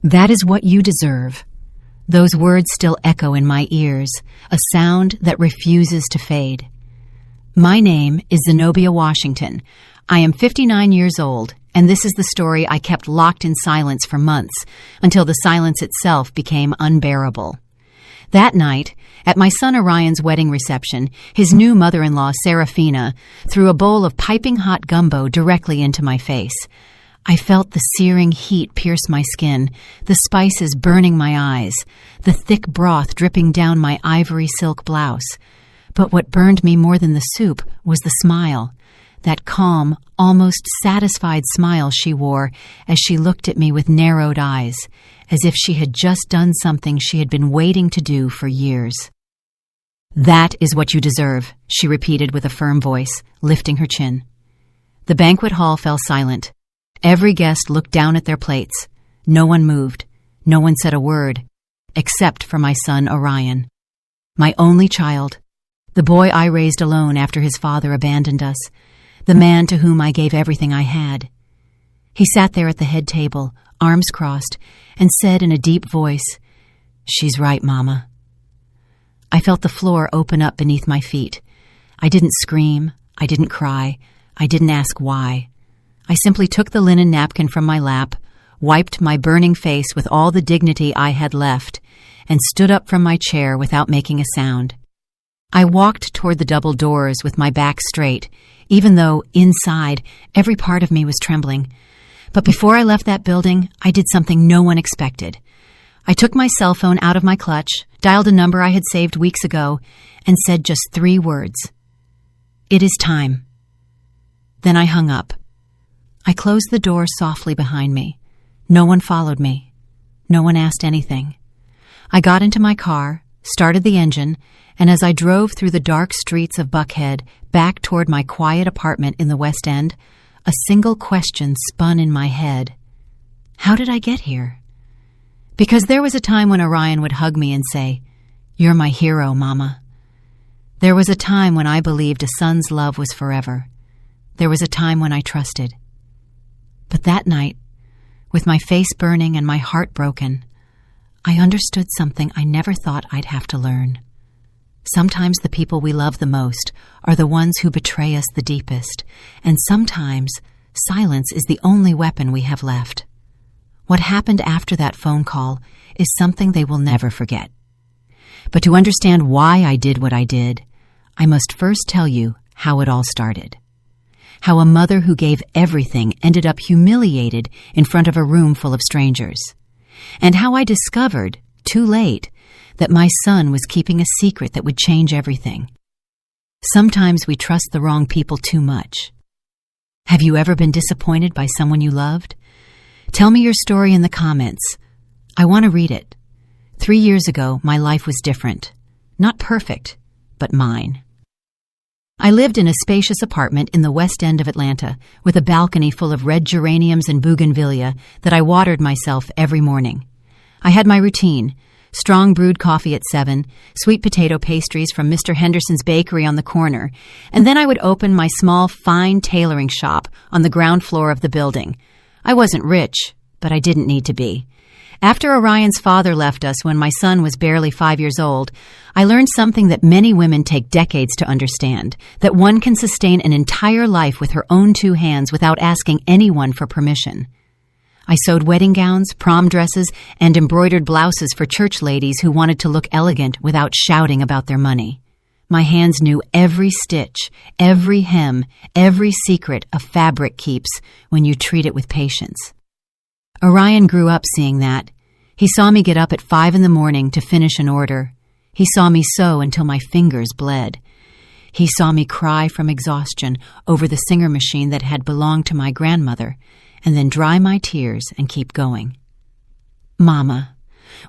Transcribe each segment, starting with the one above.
That is what you deserve. Those words still echo in my ears, a sound that refuses to fade. My name is Zenobia Washington. I am 59 years old, and this is the story I kept locked in silence for months, until the silence itself became unbearable. That night, at my son Orion's wedding reception, his new mother-in-law, Serafina, threw a bowl of piping hot gumbo directly into my face. I felt the searing heat pierce my skin, the spices burning my eyes, the thick broth dripping down my ivory silk blouse. But what burned me more than the soup was the smile, that calm, almost satisfied smile she wore as she looked at me with narrowed eyes, as if she had just done something she had been waiting to do for years. "That is what you deserve," she repeated with a firm voice, lifting her chin. The banquet hall fell silent. Every guest looked down at their plates. No one moved. No one said a word, except for my son Orion. My only child, the boy I raised alone after his father abandoned us, the man to whom I gave everything I had. He sat there at the head table, arms crossed, and said in a deep voice, "She's right, Mama." I felt the floor open up beneath my feet. I didn't scream. I didn't cry. I didn't ask why. I simply took the linen napkin from my lap, wiped my burning face with all the dignity I had left, and stood up from my chair without making a sound. I walked toward the double doors with my back straight, even though, inside, every part of me was trembling. But before I left that building, I did something no one expected. I took my cell phone out of my clutch, dialed a number I had saved weeks ago, and said just 3 words. "It is time." Then I hung up. I closed the door softly behind me. No one followed me. No one asked anything. I got into my car, started the engine, and as I drove through the dark streets of Buckhead back toward my quiet apartment in the West End, a single question spun in my head. How did I get here? Because there was a time when Orion would hug me and say, "You're my hero, Mama." There was a time when I believed a son's love was forever. There was a time when I trusted. But that night, with my face burning and my heart broken, I understood something I never thought I'd have to learn. Sometimes the people we love the most are the ones who betray us the deepest, and sometimes silence is the only weapon we have left. What happened after that phone call is something they will never forget. But to understand why I did what I did, I must first tell you how it all started. How a mother who gave everything ended up humiliated in front of a room full of strangers. And how I discovered, too late, that my son was keeping a secret that would change everything. Sometimes we trust the wrong people too much. Have you ever been disappointed by someone you loved? Tell me your story in the comments. I want to read it. 3 years ago, my life was different. Not perfect, but mine. I lived in a spacious apartment in the West End of Atlanta with a balcony full of red geraniums and bougainvillea that I watered myself every morning. I had my routine: strong brewed coffee at 7, sweet potato pastries from Mr. Henderson's bakery on the corner, and then I would open my small, fine tailoring shop on the ground floor of the building. I wasn't rich, but I didn't need to be. After Orion's father left us when my son was barely 5 years old, I learned something that many women take decades to understand, that one can sustain an entire life with her own 2 hands without asking anyone for permission. I sewed wedding gowns, prom dresses, and embroidered blouses for church ladies who wanted to look elegant without shouting about their money. My hands knew every stitch, every hem, every secret a fabric keeps when you treat it with patience. Orion grew up seeing that. He saw me get up at 5 in the morning to finish an order. He saw me sew until my fingers bled. He saw me cry from exhaustion over the Singer machine that had belonged to my grandmother, and then dry my tears and keep going. "Mama,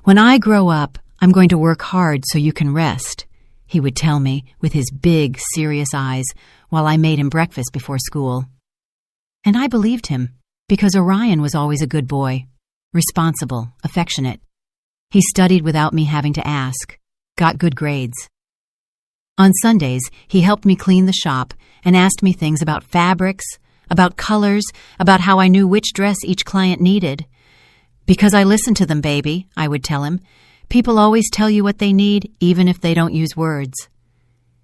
when I grow up, I'm going to work hard so you can rest," he would tell me with his big, serious eyes while I made him breakfast before school. And I believed him, because Orion was always a good boy, responsible, affectionate. He studied without me having to ask, got good grades. On Sundays, he helped me clean the shop and asked me things about fabrics, about colors, about how I knew which dress each client needed. "Because I listen to them, baby," I would tell him. "People always tell you what they need, even if they don't use words."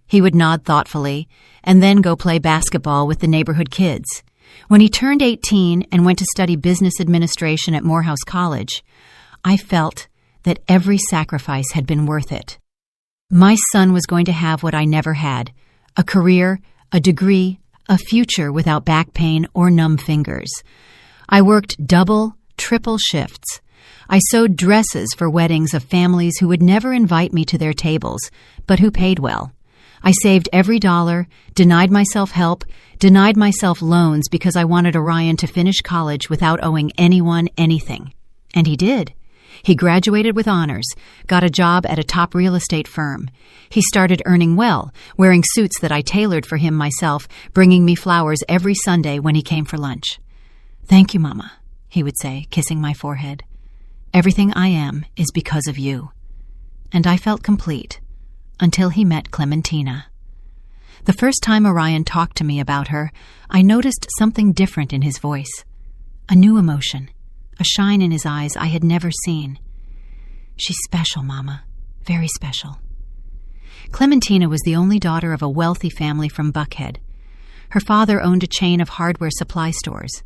He would nod thoughtfully and then go play basketball with the neighborhood kids. When he turned 18 and went to study business administration at Morehouse College, I felt that every sacrifice had been worth it. My son was going to have what I never had: a career, a degree, a future without back pain or numb fingers. I worked double, triple shifts. I sewed dresses for weddings of families who would never invite me to their tables, but who paid well. I saved every dollar, denied myself help, denied myself loans because I wanted Orion to finish college without owing anyone anything. And he did. He graduated with honors, got a job at a top real estate firm. He started earning well, wearing suits that I tailored for him myself, bringing me flowers every Sunday when he came for lunch. "Thank you, Mama," he would say, kissing my forehead. "Everything I am is because of you." And I felt complete until he met Clementina. The first time Orion talked to me about her, I noticed something different in his voice, a new emotion, a shine in his eyes I had never seen. "She's special, Mama, very special." Clementina was the only daughter of a wealthy family from Buckhead. Her father owned a chain of hardware supply stores.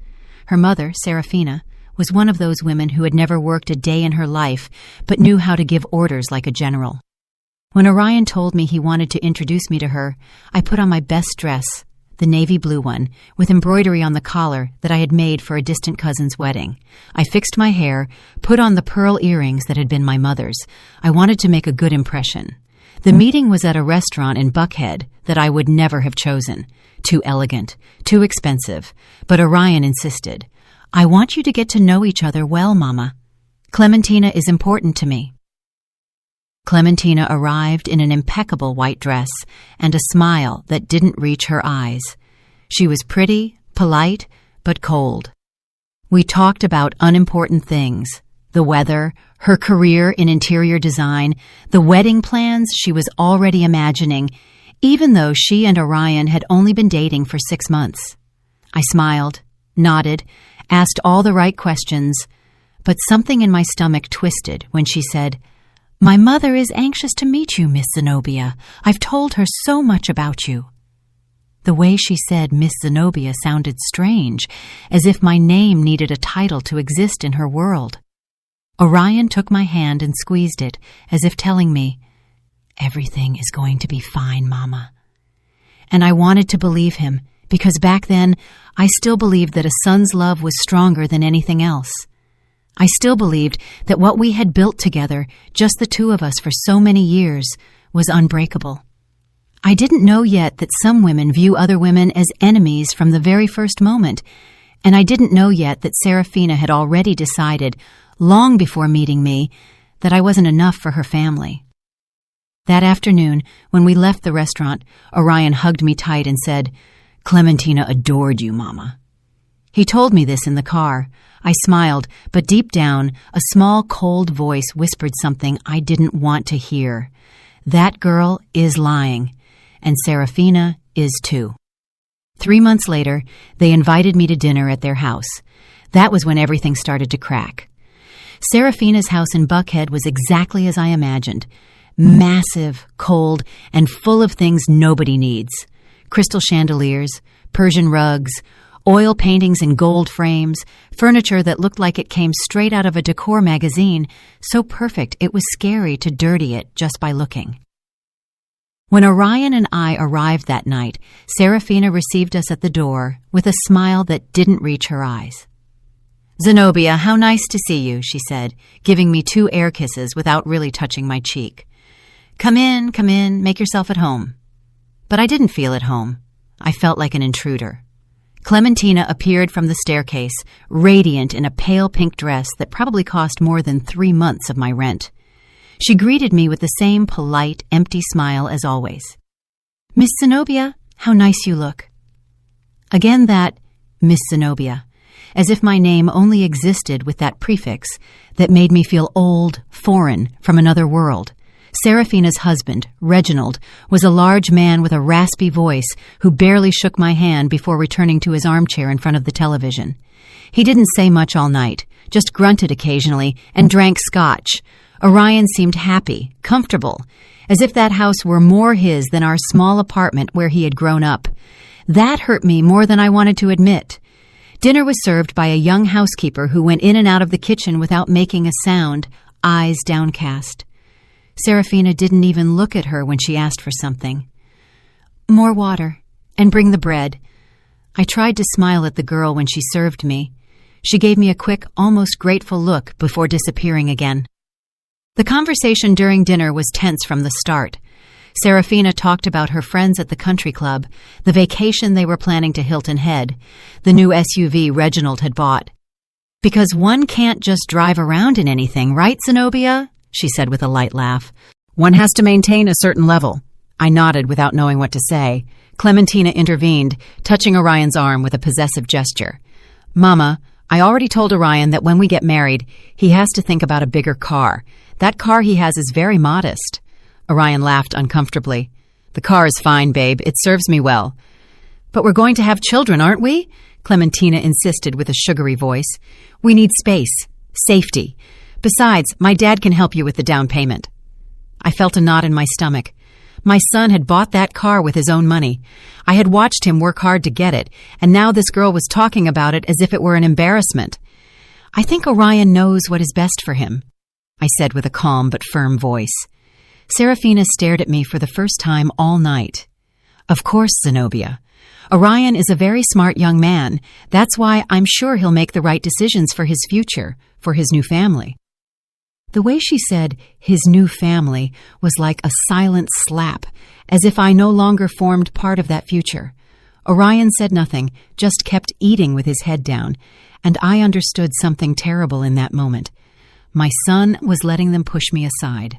Her mother, Serafina, was one of those women who had never worked a day in her life but knew how to give orders like a general. When Orion told me he wanted to introduce me to her, I put on my best dress, the navy blue one, with embroidery on the collar that I had made for a distant cousin's wedding. I fixed my hair, put on the pearl earrings that had been my mother's. I wanted to make a good impression. The meeting was at a restaurant in Buckhead that I would never have chosen. Too elegant, too expensive. But Orion insisted. "I want you to get to know each other well, Mama. Clementina is important to me." Clementina arrived in an impeccable white dress and a smile that didn't reach her eyes. She was pretty, polite, but cold. We talked about unimportant things: the weather, her career in interior design, the wedding plans she was already imagining, even though she and Orion had only been dating for 6 months. I smiled, nodded, asked all the right questions, but something in my stomach twisted when she said, "My mother is anxious to meet you, Miss Zenobia. I've told her so much about you." The way she said Miss Zenobia sounded strange, as if my name needed a title to exist in her world. Orion took my hand and squeezed it, as if telling me, "Everything is going to be fine, Mama." And I wanted to believe him, because back then I still believed that a son's love was stronger than anything else. I still believed that what we had built together, just the two of us for so many years, was unbreakable. I didn't know yet that some women view other women as enemies from the very first moment, and I didn't know yet that Serafina had already decided, long before meeting me, that I wasn't enough for her family. That afternoon, when we left the restaurant, Orion hugged me tight and said, "Clementina adored you, Mama." He told me this in the car. I smiled, but deep down, a small, cold voice whispered something I didn't want to hear. That girl is lying, and Serafina is too. 3 months later, they invited me to dinner at their house. That was when everything started to crack. Serafina's house in Buckhead was exactly as I imagined. Massive, cold, and full of things nobody needs. Crystal chandeliers, Persian rugs, oil paintings in gold frames, furniture that looked like it came straight out of a decor magazine, so perfect it was scary to dirty it just by looking. When Orion and I arrived that night, Serafina received us at the door with a smile that didn't reach her eyes. "Zenobia, how nice to see you," she said, giving me 2 air kisses without really touching my cheek. Come in, make yourself at home." But I didn't feel at home. I felt like an intruder. Clementina appeared from the staircase, radiant in a pale pink dress that probably cost more than 3 months of my rent. She greeted me with the same polite, empty smile as always. "Miss Zenobia, how nice you look." Again that Miss Zenobia, as if my name only existed with that prefix that made me feel old, foreign, from another world. Serafina's husband, Reginald, was a large man with a raspy voice who barely shook my hand before returning to his armchair in front of the television. He didn't say much all night, just grunted occasionally and drank scotch. Orion seemed happy, comfortable, as if that house were more his than our small apartment where he had grown up. That hurt me more than I wanted to admit. Dinner was served by a young housekeeper who went in and out of the kitchen without making a sound, eyes downcast. Serafina didn't even look at her when she asked for something. "More water, and bring the bread." I tried to smile at the girl when she served me. She gave me a quick, almost grateful look before disappearing again. The conversation during dinner was tense from the start. Serafina talked about her friends at the country club, the vacation they were planning to Hilton Head, the new SUV Reginald had bought. "Because one can't just drive around in anything, right, Zenobia?" she said with a light laugh. "One has to maintain a certain level." I nodded without knowing what to say. Clementina intervened, touching Orion's arm with a possessive gesture. "Mama, I already told Orion that when we get married, he has to think about a bigger car. That car he has is very modest." Orion laughed uncomfortably. "The car is fine, babe. It serves me well." "But we're going to have children, aren't we?" Clementina insisted with a sugary voice. "We need space, safety. Besides, my dad can help you with the down payment." I felt a knot in my stomach. My son had bought that car with his own money. I had watched him work hard to get it, and now this girl was talking about it as if it were an embarrassment. "I think Orion knows what is best for him," I said with a calm but firm voice. Serafina stared at me for the first time all night. "Of course, Zenobia. Orion is a very smart young man. That's why I'm sure he'll make the right decisions for his future, for his new family." The way she said, "his new family," was like a silent slap, as if I no longer formed part of that future. Orion said nothing, just kept eating with his head down, and I understood something terrible in that moment. My son was letting them push me aside.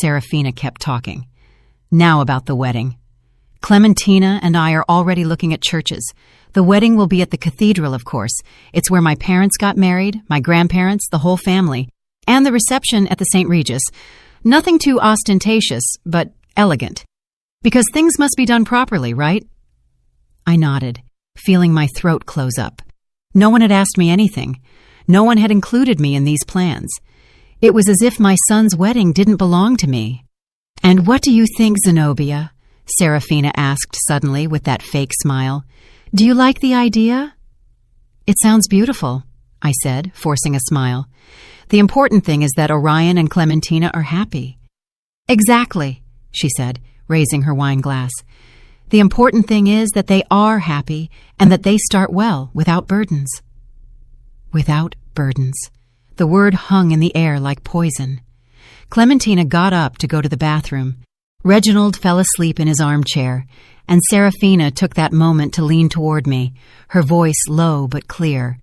Serafina kept talking. "Now about the wedding. Clementina and I are already looking at churches. The wedding will be at the cathedral, of course. It's where my parents got married, my grandparents, the whole family. And the reception at the St. Regis. Nothing too ostentatious, but elegant. Because things must be done properly, right?" I nodded, feeling my throat close up. No one had asked me anything. No one had included me in these plans. It was as if my son's wedding didn't belong to me. "And what do you think, Zenobia?" Serafina asked suddenly with that fake smile. "Do you like the idea?" "It sounds beautiful," I said, forcing a smile. "The important thing is that Orion and Clementina are happy." "Exactly," she said, raising her wine glass. "The important thing is that they are happy and that they start well, without burdens." Without burdens. The word hung in the air like poison. Clementina got up to go to the bathroom. Reginald fell asleep in his armchair, and Serafina took that moment to lean toward me, her voice low but clear.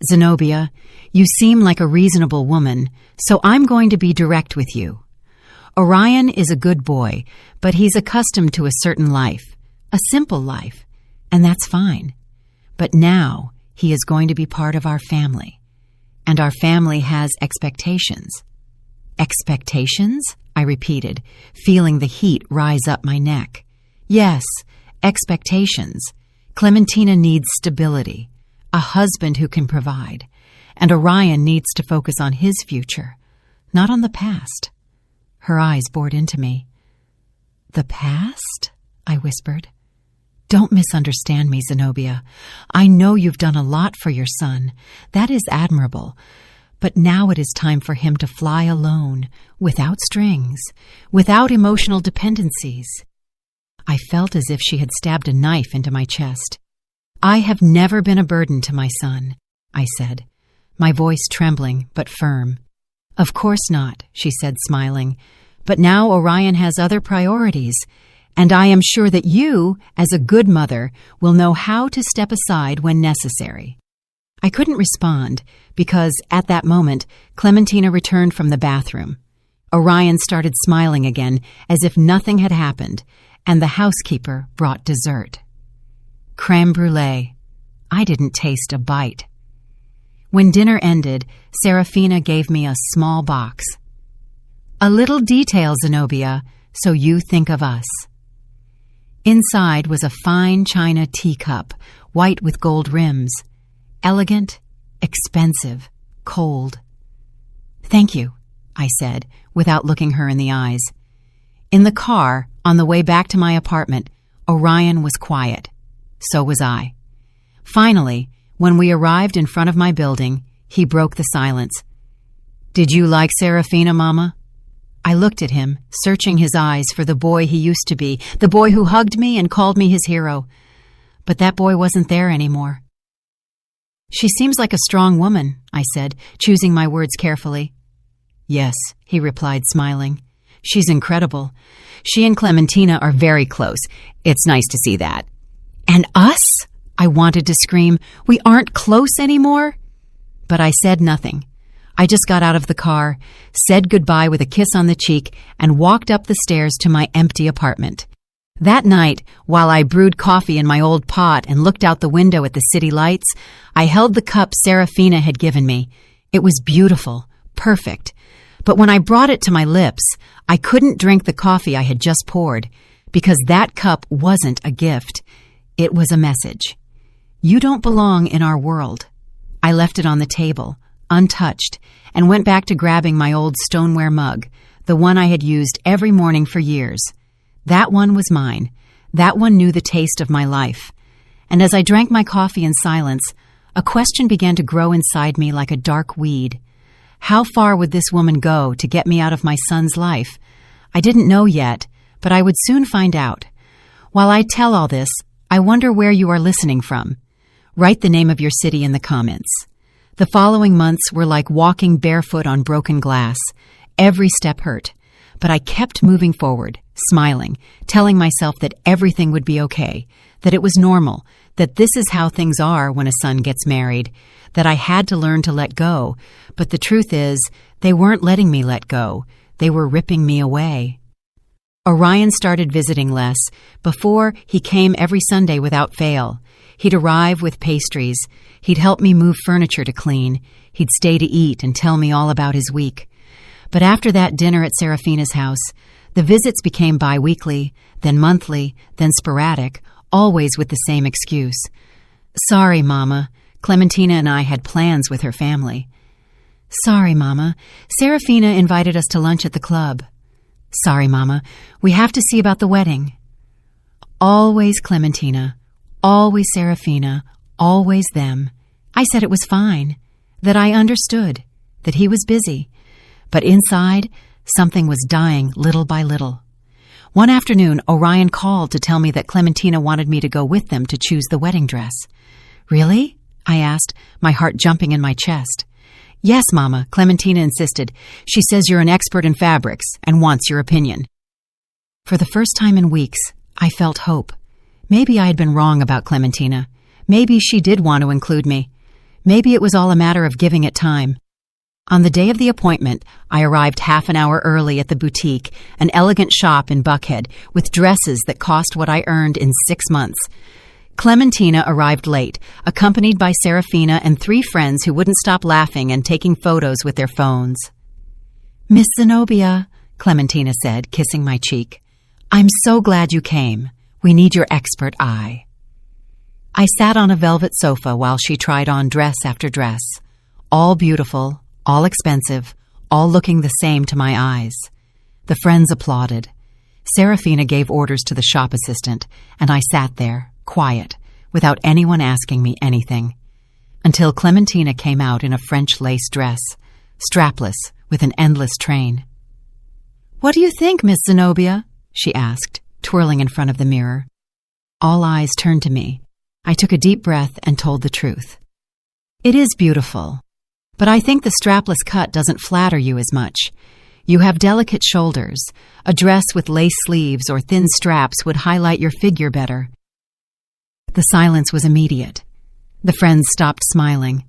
"Zenobia, you seem like a reasonable woman, so I'm going to be direct with you. Orion is a good boy, but he's accustomed to a certain life, a simple life, and that's fine. But now he is going to be part of our family, and our family has expectations." "Expectations?" I repeated, feeling the heat rise up my neck. "Yes, expectations. Clementina needs stability, a husband who can provide, and Orion needs to focus on his future, not on the past." Her eyes bored into me. "The past?" I whispered. "Don't misunderstand me, Zenobia. I know you've done a lot for your son. That is admirable. But now it is time for him to fly alone, without strings, without emotional dependencies." I felt as if she had stabbed a knife into my chest. "I have never been a burden to my son," I said, my voice trembling but firm. "Of course not," she said, smiling. "But now Orion has other priorities, and I am sure that you, as a good mother, will know how to step aside when necessary." I couldn't respond because, at that moment, Clementina returned from the bathroom. Orion started smiling again as if nothing had happened, and the housekeeper brought dessert. Crème brûlée. I didn't taste a bite. When dinner ended, Serafina gave me a small box. "A little detail, Zenobia, so you think of us." Inside was a fine china teacup, white with gold rims. Elegant, expensive, cold. "Thank you," I said, without looking her in the eyes. In the car, on the way back to my apartment, Orion was quiet. So was I. Finally, when we arrived in front of my building, he broke the silence. "Did you like Serafina, Mama?" I looked at him, searching his eyes for the boy he used to be, the boy who hugged me and called me his hero. But that boy wasn't there anymore. "She seems like a strong woman," I said, choosing my words carefully. "Yes," he replied, smiling. "She's incredible. She and Clementina are very close. It's nice to see that." "And us?" I wanted to scream. "We aren't close anymore?" But I said nothing. I just got out of the car, said goodbye with a kiss on the cheek, and walked up the stairs to my empty apartment. That night, while I brewed coffee in my old pot and looked out the window at the city lights, I held the cup Serafina had given me. It was beautiful, perfect. But when I brought it to my lips, I couldn't drink the coffee I had just poured, because that cup wasn't a gift. It was a message. "You don't belong in our world." I left it on the table, untouched, and went back to grabbing my old stoneware mug, the one I had used every morning for years. That one was mine. That one knew the taste of my life. And as I drank my coffee in silence, a question began to grow inside me like a dark weed. How far would this woman go to get me out of my son's life? I didn't know yet, but I would soon find out. While I tell all this, I wonder where you are listening from. Write the name of your city in the comments. The following months were like walking barefoot on broken glass. Every step hurt, but I kept moving forward, smiling, telling myself that everything would be okay, that it was normal, that this is how things are when a son gets married, that I had to learn to let go. But the truth is, they weren't letting me let go. They were ripping me away. Orion started visiting less. Before, he came every Sunday without fail. He'd arrive with pastries. He'd help me move furniture to clean. He'd stay to eat and tell me all about his week. But after that dinner at Serafina's house, the visits became bi-weekly, then monthly, then sporadic, always with the same excuse. "Sorry, Mama. Clementina and I had plans with her family." "Sorry, Mama. Serafina invited us to lunch at the club." "Sorry, Mama. We have to see about the wedding." Always Clementina. Always Serafina, always them. I said it was fine, that I understood, that he was busy. But inside, something was dying little by little. One afternoon, Orion called to tell me that Clementina wanted me to go with them to choose the wedding dress. "Really?" I asked, my heart jumping in my chest. "Yes, Mama," Clementina insisted. "She says you're an expert in fabrics and wants your opinion." For the first time in weeks, I felt hope. Maybe I had been wrong about Clementina. Maybe she did want to include me. Maybe it was all a matter of giving it time. On the day of the appointment, I arrived half an hour early at the boutique, an elegant shop in Buckhead, with dresses that cost what I earned in 6 months. Clementina arrived late, accompanied by Serafina and 3 friends who wouldn't stop laughing and taking photos with their phones. "Miss Zenobia," Clementina said, kissing my cheek, "I'm so glad you came. We need your expert eye." I sat on a velvet sofa while she tried on dress after dress, all beautiful, all expensive, all looking the same to my eyes. The friends applauded. Serafina gave orders to the shop assistant, and I sat there, quiet, without anyone asking me anything, until Clementina came out in a French lace dress, strapless, with an endless train. "What do you think, Miss Zenobia?" she asked, twirling in front of the mirror. All eyes turned to me. I took a deep breath and told the truth. "It is beautiful, but I think the strapless cut doesn't flatter you as much. You have delicate shoulders. A dress with lace sleeves or thin straps would highlight your figure better." The silence was immediate. The friends stopped smiling.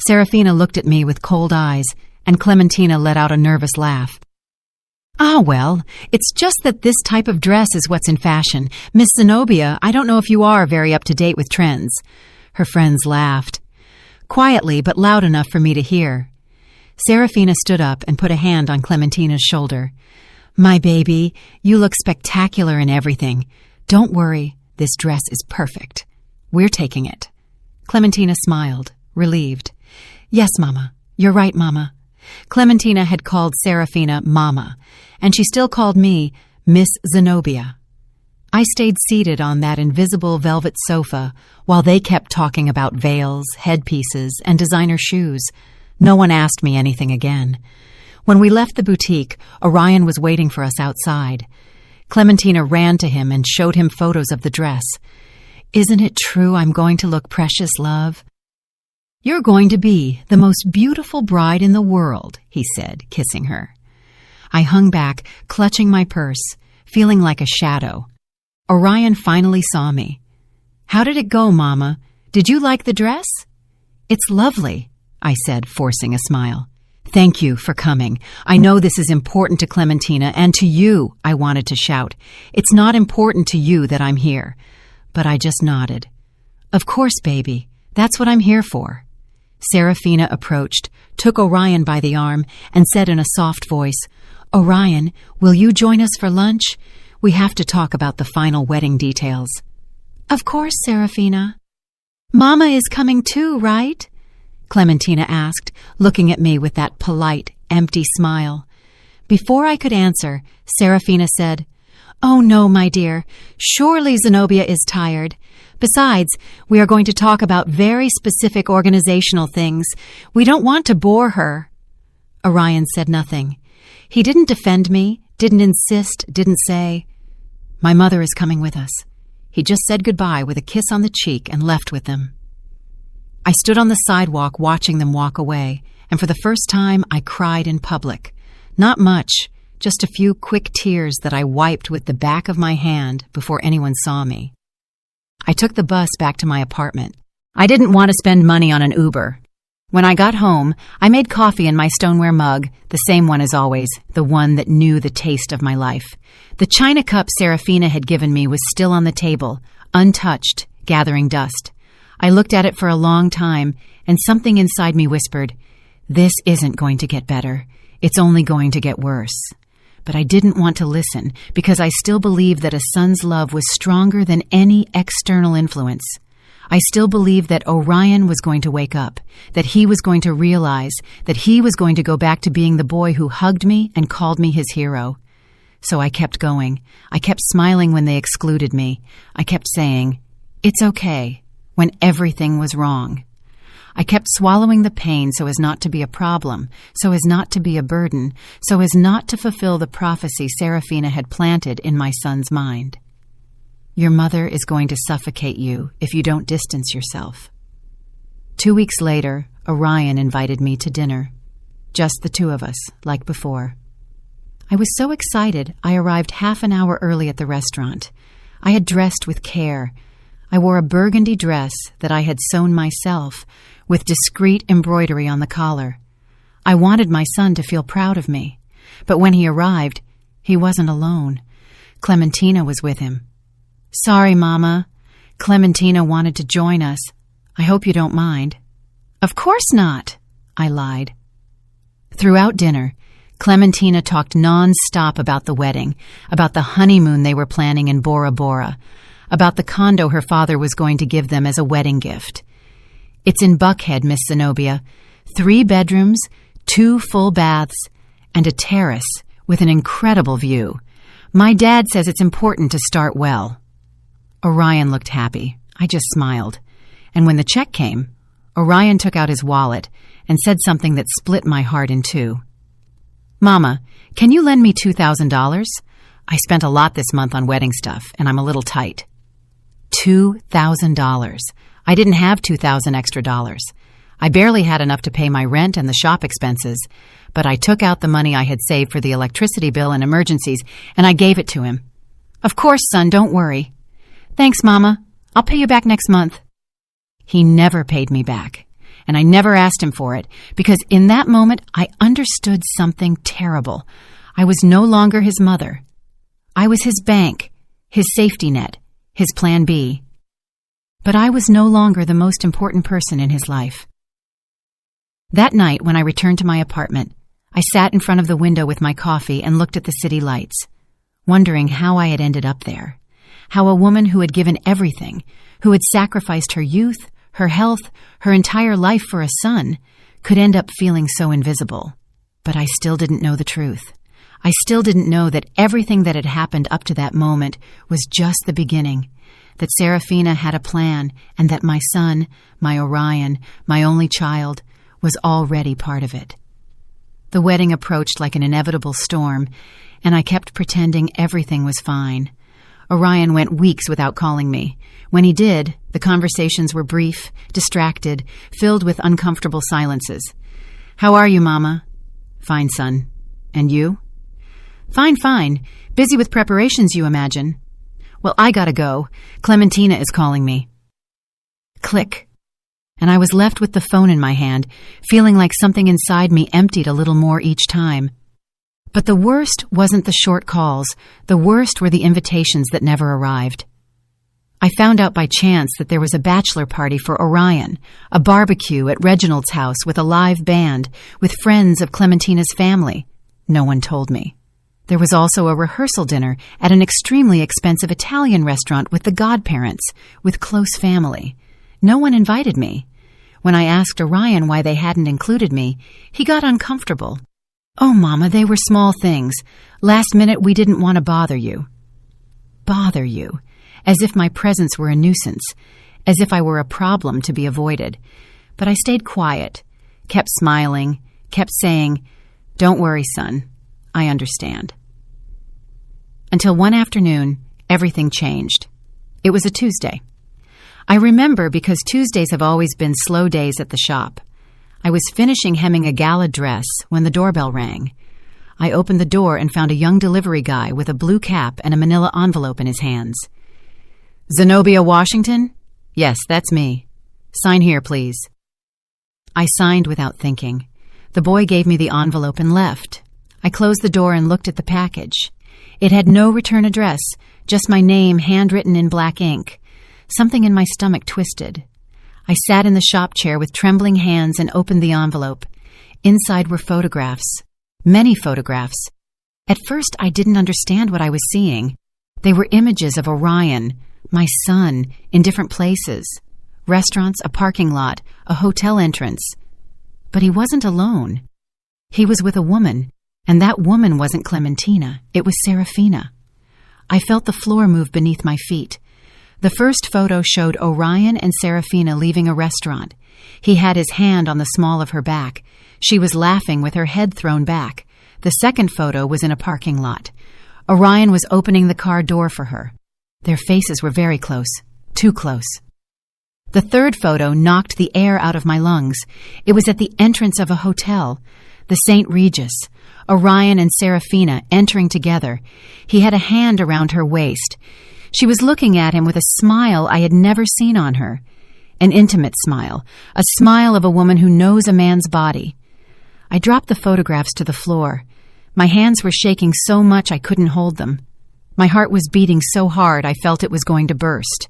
Serafina looked at me with cold eyes, and Clementina let out a nervous laugh. "Ah, well, it's just that this type of dress is what's in fashion. Miss Zenobia, I don't know if you are very up-to-date with trends." Her friends laughed, quietly but loud enough for me to hear. Serafina stood up and put a hand on Clementina's shoulder. "My baby, you look spectacular in everything. Don't worry, this dress is perfect. We're taking it." Clementina smiled, relieved. "Yes, Mama, You're right, Mama. Clementina had called Serafina Mama, and she still called me Miss Zenobia. I stayed seated on that invisible velvet sofa while they kept talking about veils, headpieces, and designer shoes. No one asked me anything again. When we left the boutique, Orion was waiting for us outside. Clementina ran to him and showed him photos of the dress. "Isn't it true I'm going to look precious, love?" "You're going to be the most beautiful bride in the world," he said, kissing her. I hung back, clutching my purse, feeling like a shadow. Orion finally saw me. "How did it go, Mama? Did you like the dress?" "It's lovely," I said, forcing a smile. "Thank you for coming. I know this is important to Clementina and to you," I wanted to shout. "It's not important to you that I'm here." But I just nodded. "Of course, baby. That's what I'm here for." Serafina approached, took Orion by the arm, and said in a soft voice, "Orion, will you join us for lunch? We have to talk about the final wedding details." "Of course, Serafina." "Mama is coming too, right?" Clementina asked, looking at me with that polite, empty smile. Before I could answer, Serafina said, "Oh no, my dear. Surely Zenobia is tired. Besides, we are going to talk about very specific organizational things. We don't want to bore her." Orion said nothing. He didn't defend me, didn't insist, didn't say, "My mother is coming with us." He just said goodbye with a kiss on the cheek and left with them. I stood on the sidewalk watching them walk away, and for the first time I cried in public. Not much, just a few quick tears that I wiped with the back of my hand before anyone saw me. I took the bus back to my apartment. I didn't want to spend money on an Uber. When I got home, I made coffee in my stoneware mug, the same one as always, the one that knew the taste of my life. The china cup Serafina had given me was still on the table, untouched, gathering dust. I looked at it for a long time, and something inside me whispered, "This isn't going to get better. It's only going to get worse." But I didn't want to listen, because I still believed that a son's love was stronger than any external influence. I still believed that Orion was going to wake up, that he was going to realize, that he was going to go back to being the boy who hugged me and called me his hero. So I kept going. I kept smiling when they excluded me. I kept saying, "It's okay," when everything was wrong. I kept swallowing the pain so as not to be a problem, so as not to be a burden, so as not to fulfill the prophecy Serafina had planted in my son's mind. "Your mother is going to suffocate you if you don't distance yourself." 2 weeks later, Orion invited me to dinner. Just the two of us, like before. I was so excited, I arrived half an hour early at the restaurant. I had dressed with care. I wore a burgundy dress that I had sewn myself, with discreet embroidery on the collar. I wanted my son to feel proud of me. But when he arrived, he wasn't alone. Clementina was with him. "Sorry, Mama. Clementina wanted to join us. I hope you don't mind." "Of course not," I lied. Throughout dinner, Clementina talked non-stop about the wedding, about the honeymoon they were planning in Bora Bora, about the condo her father was going to give them as a wedding gift. "It's in Buckhead, Miss Zenobia. 3 bedrooms, 2 full baths, and a terrace with an incredible view. My dad says it's important to start well." Orion looked happy. I just smiled. And when the check came, Orion took out his wallet and said something that split my heart in two. "Mama, can you lend me $2,000? I spent a lot this month on wedding stuff, and I'm a little tight." $2,000. I didn't have $2,000 extra dollars. I barely had enough to pay my rent and the shop expenses, but I took out the money I had saved for the electricity bill and emergencies, and I gave it to him. "Of course, son, don't worry." "Thanks, Mama. I'll pay you back next month." He never paid me back, and I never asked him for it, because in that moment I understood something terrible. I was no longer his mother. I was his bank, his safety net, his plan B. But I was no longer the most important person in his life. That night, when I returned to my apartment, I sat in front of the window with my coffee and looked at the city lights, wondering how I had ended up there. How a woman who had given everything, who had sacrificed her youth, her health, her entire life for a son, could end up feeling so invisible. But I still didn't know the truth. I still didn't know that everything that had happened up to that moment was just the beginning, that Serafina had a plan, and that my son, my Orion, my only child, was already part of it. The wedding approached like an inevitable storm, and I kept pretending everything was fine. Orion went weeks without calling me. When he did, the conversations were brief, distracted, filled with uncomfortable silences. "How are you, Mama?" "Fine, son. And you?" "Fine, fine. Busy with preparations, you imagine." "Well, I gotta go. Clementina is calling me." Click. And I was left with the phone in my hand, feeling like something inside me emptied a little more each time. But the worst wasn't the short calls. The worst were the invitations that never arrived. I found out by chance that there was a bachelor party for Orion, a barbecue at Reginald's house with a live band, with friends of Clementina's family. No one told me. There was also a rehearsal dinner at an extremely expensive Italian restaurant with the godparents, with close family. No one invited me. When I asked Orion why they hadn't included me, he got uncomfortable. "Oh, Mama, they were small things. Last minute we didn't want to bother you." Bother you. As if my presence were a nuisance, as if I were a problem to be avoided. But I stayed quiet, kept smiling, kept saying, "Don't worry, son. I understand." Until one afternoon, everything changed. It was a Tuesday. I remember because Tuesdays have always been slow days at the shop. I was finishing hemming a gala dress when the doorbell rang. I opened the door and found a young delivery guy with a blue cap and a manila envelope in his hands. "Zenobia Washington?" "Yes, that's me." "Sign here, please." I signed without thinking. The boy gave me the envelope and left. I closed the door and looked at the package. It had no return address, just my name handwritten in black ink. Something in my stomach twisted. I sat in the shop chair with trembling hands and opened the envelope. Inside were photographs. Many photographs. At first, I didn't understand what I was seeing. They were images of Orion, my son, in different places. Restaurants, a parking lot, a hotel entrance. But he wasn't alone. He was with a woman, and that woman wasn't Clementina. It was Serafina. I felt the floor move beneath my feet. The first photo showed Orion and Serafina leaving a restaurant. He had his hand on the small of her back. She was laughing with her head thrown back. The second photo was in a parking lot. Orion was opening the car door for her. Their faces were very close, too close. The third photo knocked the air out of my lungs. It was at the entrance of a hotel, the St. Regis. Orion and Serafina entering together. He had a hand around her waist. She was looking at him with a smile I had never seen on her. An intimate smile, a smile of a woman who knows a man's body. I dropped the photographs to the floor. My hands were shaking so much I couldn't hold them. My heart was beating so hard I felt it was going to burst.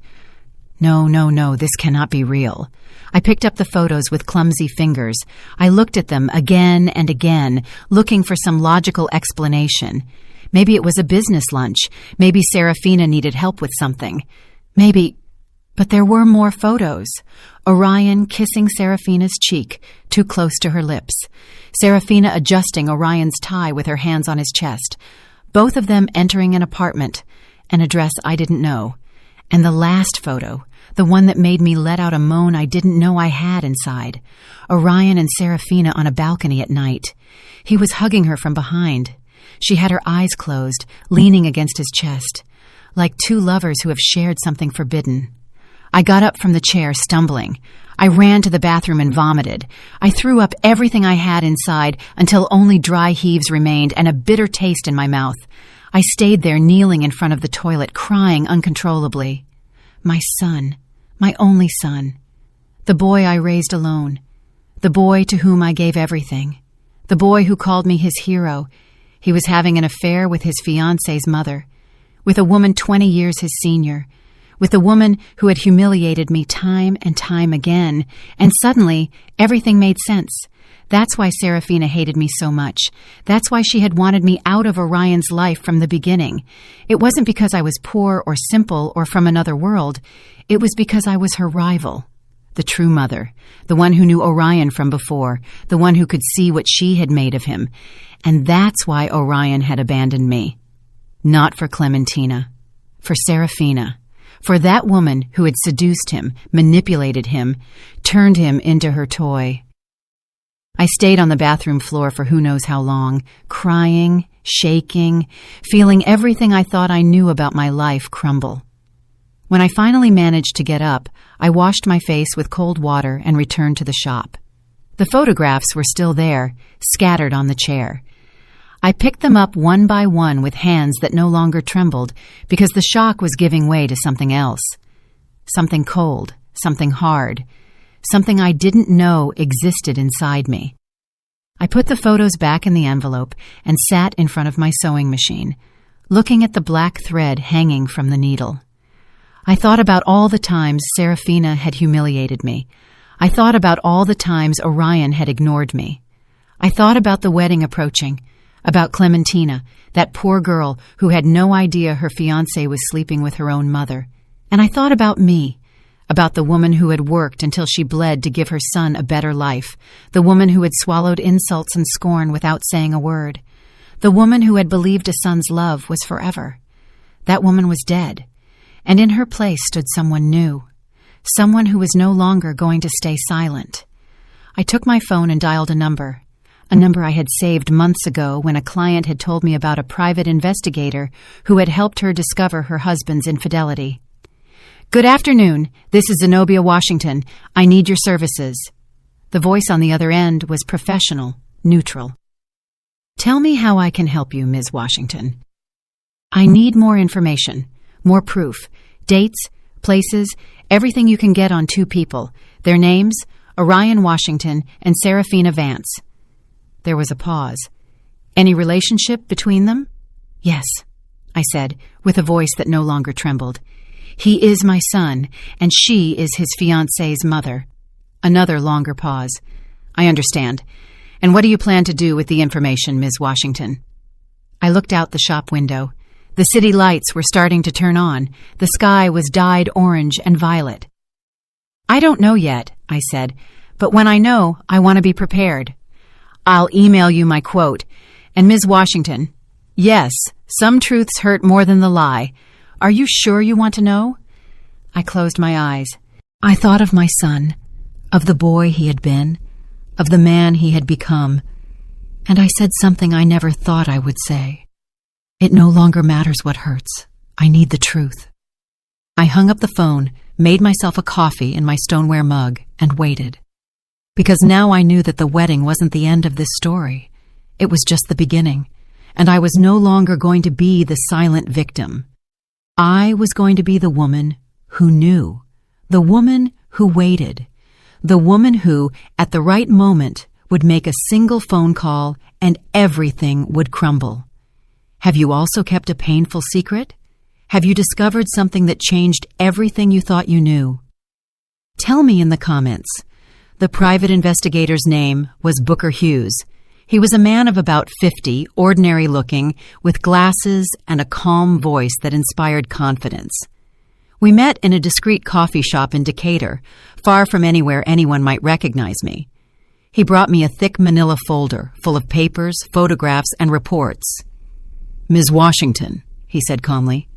No, this cannot be real. I picked up the photos with clumsy fingers. I looked at them again and again, looking for some logical explanation. Maybe it was a business lunch. Maybe Serafina needed help with something. Maybe... But there were more photos. Orion kissing Serafina's cheek, too close to her lips. Serafina adjusting Orion's tie with her hands on his chest. Both of them entering an apartment, an address I didn't know. And the last photo, the one that made me let out a moan I didn't know I had inside. Orion and Serafina on a balcony at night. He was hugging her from behind. She had her eyes closed, leaning against his chest, like two lovers who have shared something forbidden. I got up from the chair, stumbling. I ran to the bathroom and vomited. I threw up everything I had inside until only dry heaves remained and a bitter taste in my mouth. I stayed there, kneeling in front of the toilet, crying uncontrollably. My son, my only son. The boy I raised alone. The boy to whom I gave everything. The boy who called me his hero. He was having an affair with his fiancée's mother, with a woman 20 years his senior, with a woman who had humiliated me time and time again, and suddenly everything made sense. That's why Serafina hated me so much. That's why she had wanted me out of Orion's life from the beginning. It wasn't because I was poor or simple or from another world. It was because I was her rival, the true mother, the one who knew Orion from before, the one who could see what she had made of him. And that's why Orion had abandoned me. Not for Clementina, for Serafina, for that woman who had seduced him, manipulated him, turned him into her toy. I stayed on the bathroom floor for who knows how long, crying, shaking, feeling everything I thought I knew about my life crumble. When I finally managed to get up, I washed my face with cold water and returned to the shop. The photographs were still there, scattered on the chair. I picked them up one by one with hands that no longer trembled because the shock was giving way to something else. Something cold, something hard, something I didn't know existed inside me. I put the photos back in the envelope and sat in front of my sewing machine, looking at the black thread hanging from the needle. I thought about all the times Serafina had humiliated me. I thought about all the times Orion had ignored me. I thought about the wedding approaching, about Clementina, that poor girl who had no idea her fiancé was sleeping with her own mother. And I thought about me, about the woman who had worked until she bled to give her son a better life, the woman who had swallowed insults and scorn without saying a word, the woman who had believed a son's love was forever. That woman was dead, and in her place stood someone new, someone who was no longer going to stay silent. I took my phone and dialed a number I had saved months ago when a client had told me about a private investigator who had helped her discover her husband's infidelity. "Good afternoon. This is Zenobia Washington. I need your services." The voice on the other end was professional, neutral. "Tell me how I can help you, Ms. Washington." "I need more information, more proof, dates, places, everything you can get on two people, their names, Orion Washington and Serafina Vance." There was a pause. "Any relationship between them?" "Yes," I said, with a voice that no longer trembled. "He is my son, and she is his fiancée's mother." Another longer pause. "I understand. And what do you plan to do with the information, Ms. Washington?" I looked out the shop window. The city lights were starting to turn on. The sky was dyed orange and violet. "I don't know yet," I said, "but when I know, I want to be prepared. I'll email you my quote. And Ms. Washington, yes, some truths hurt more than the lie. Are you sure you want to know?" I closed my eyes. I thought of my son, of the boy he had been, of the man he had become, and I said something I never thought I would say. It no longer matters what hurts. I need the truth. I hung up the phone, made myself a coffee in my stoneware mug, and waited. Because now I knew that the wedding wasn't the end of this story. It was just the beginning, and I was no longer going to be the silent victim. I was going to be the woman who knew, the woman who waited, the woman who, at the right moment, would make a single phone call and everything would crumble. Have you also kept a painful secret? Have you discovered something that changed everything you thought you knew? Tell me in the comments. The private investigator's name was Booker Hughes. He was a man of about 50, ordinary-looking, with glasses and a calm voice that inspired confidence. We met in a discreet coffee shop in Decatur, far from anywhere anyone might recognize me. He brought me a thick manila folder full of papers, photographs, and reports. "Ms. Washington," he said calmly,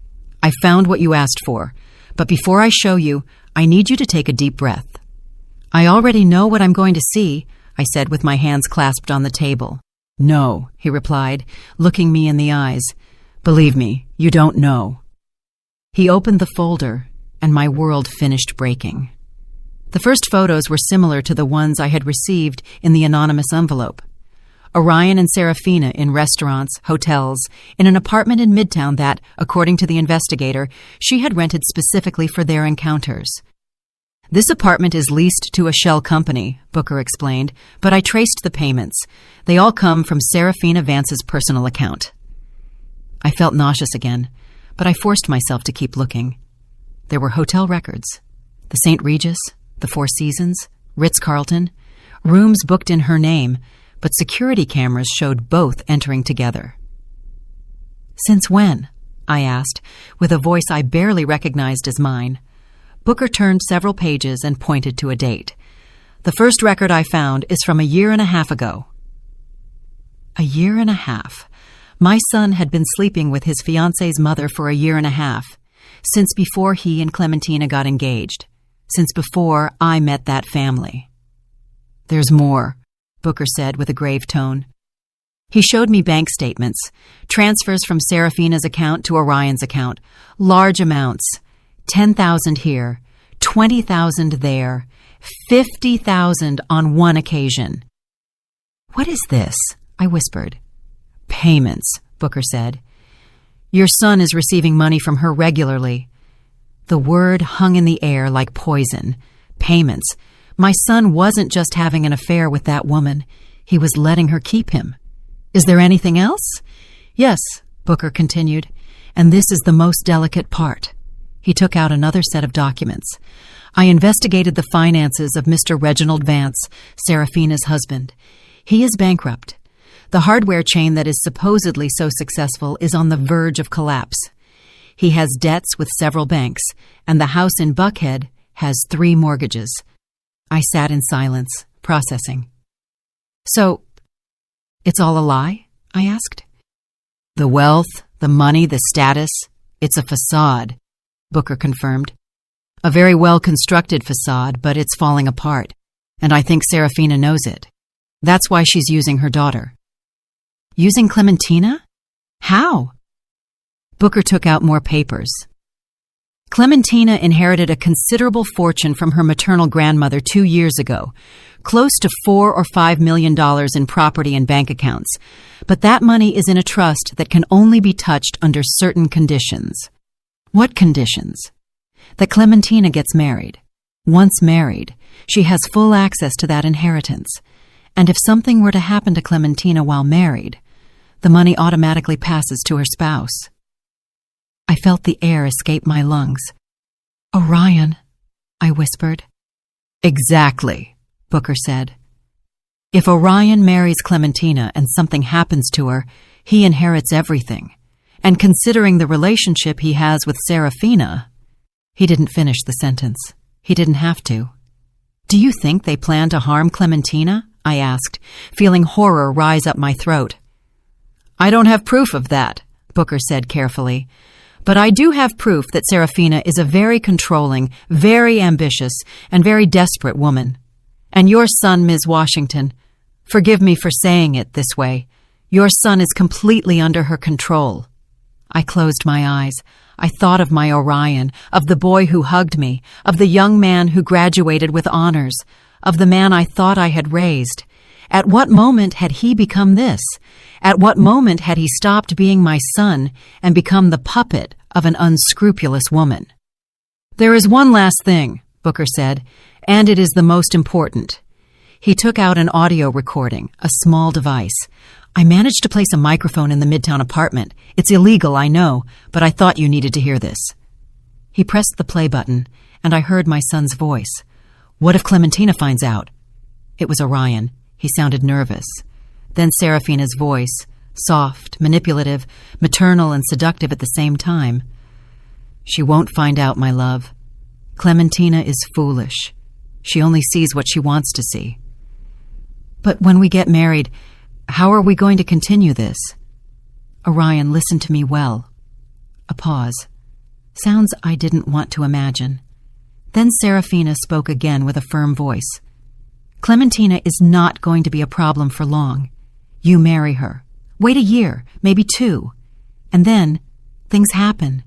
"I found what you asked for, but before I show you, I need you to take a deep breath." "I already know what I'm going to see," I said with my hands clasped on the table. "No," he replied, looking me in the eyes. "Believe me, you don't know." He opened the folder, and my world finished breaking. The first photos were similar to the ones I had received in the anonymous envelope. Orion and Serafina in restaurants, hotels, in an apartment in Midtown that, according to the investigator, she had rented specifically for their encounters. "This apartment is leased to a shell company," Booker explained, "but I traced the payments. They all come from Serafina Vance's personal account." I felt nauseous again, but I forced myself to keep looking. There were hotel records. The St. Regis, the Four Seasons, Ritz-Carlton, rooms booked in her name, but security cameras showed both entering together. "Since when?" I asked, with a voice I barely recognized as mine. Booker turned several pages and pointed to a date. The first record I found is from 1.5 years ago. 1.5 years. My son had been sleeping with his fiancée's mother for 1.5 years, since before he and Clementina got engaged, since before I met that family. There's more, Booker said with a grave tone. He showed me bank statements, transfers from Serafina's account to Orion's account, large amounts, 10,000 here, 20,000 there, 50,000 on one occasion. What is this? I whispered. Payments, Booker said. Your son is receiving money from her regularly. The word hung in the air like poison. Payments. My son wasn't just having an affair with that woman. He was letting her keep him. Is there anything else? Yes, Booker continued, and this is the most delicate part. He took out another set of documents. I investigated the finances of Mr. Reginald Vance, Serafina's husband. He is bankrupt. The hardware chain that is supposedly so successful is on the verge of collapse. He has debts with several banks, and the house in Buckhead has 3 mortgages. I sat in silence, processing. So, it's all a lie? I asked. The wealth, the money, the status, it's a facade, Booker confirmed. A very well-constructed facade, but it's falling apart, and I think Serafina knows it. That's why she's using her daughter. Using Clementina? How? Booker took out more papers. Clementina inherited a considerable fortune from her maternal grandmother 2 years ago, close to $4 or $5 million in property and bank accounts, but that money is in a trust that can only be touched under certain conditions. What conditions? That Clementina gets married. Once married, she has full access to that inheritance, and if something were to happen to Clementina while married, the money automatically passes to her spouse. I felt the air escape my lungs. Orion, I whispered. Exactly, Booker said. If Orion marries Clementina and something happens to her, he inherits everything. And considering the relationship he has with Serafina... He didn't finish the sentence. He didn't have to. Do you think they plan to harm Clementina? I asked, feeling horror rise up my throat. I don't have proof of that, Booker said carefully. But I do have proof that Serafina is a very controlling, very ambitious, and very desperate woman. And your son, Ms. Washington, forgive me for saying it this way, your son is completely under her control. I closed my eyes. I thought of my Orion, of the boy who hugged me, of the young man who graduated with honors, of the man I thought I had raised. At what moment had he become this? At what moment had he stopped being my son and become the puppet of an unscrupulous woman? There is one last thing, Booker said, and it is the most important. He took out an audio recording, a small device. I managed to place a microphone in the Midtown apartment. It's illegal, I know, but I thought you needed to hear this. He pressed the play button, and I heard my son's voice. What if Clementina finds out? It was Orion. He sounded nervous. Then Serafina's voice, soft, manipulative, maternal, and seductive at the same time. She won't find out, my love. Clementina is foolish. She only sees what she wants to see. But when we get married, how are we going to continue this? Orion listened to me well. A pause. Sounds I didn't want to imagine. Then Serafina spoke again with a firm voice. Clementina is not going to be a problem for long. You marry her. Wait 1 year, maybe 2. And then things happen.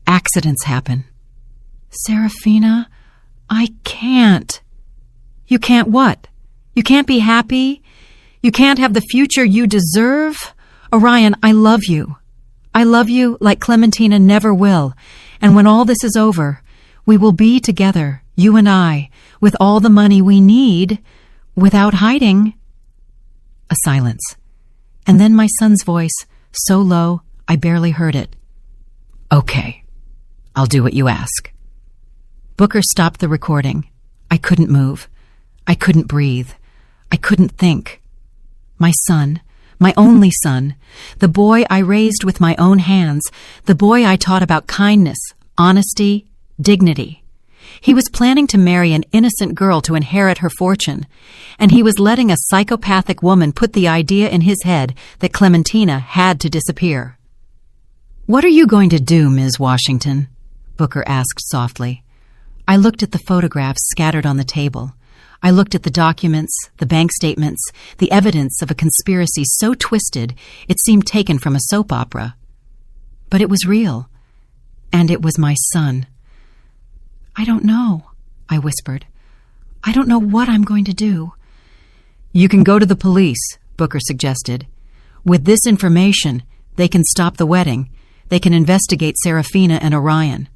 Accidents happen. Serafina, I can't. You can't what? You can't be happy? You can't have the future you deserve? Orion, I love you. I love you like Clementina never will. And when all this is over, we will be together, you and I, with all the money we need, without hiding. A silence. And then my son's voice, so low I barely heard it. Okay, I'll do what you ask. Booker stopped the recording. I couldn't move. I couldn't breathe. I couldn't think. My son, my only son, the boy I raised with my own hands, the boy I taught about kindness, honesty, dignity. He was planning to marry an innocent girl to inherit her fortune, and he was letting a psychopathic woman put the idea in his head that Clementina had to disappear. "What are you going to do, Ms. Washington?" Booker asked softly. I looked at the photographs scattered on the table. I looked at the documents, the bank statements, the evidence of a conspiracy so twisted it seemed taken from a soap opera. But it was real, and it was my son. "I don't know," I whispered. "I don't know what I'm going to do." "You can go to the police," Booker suggested. "With this information, they can stop the wedding. They can investigate Serafina and Orion."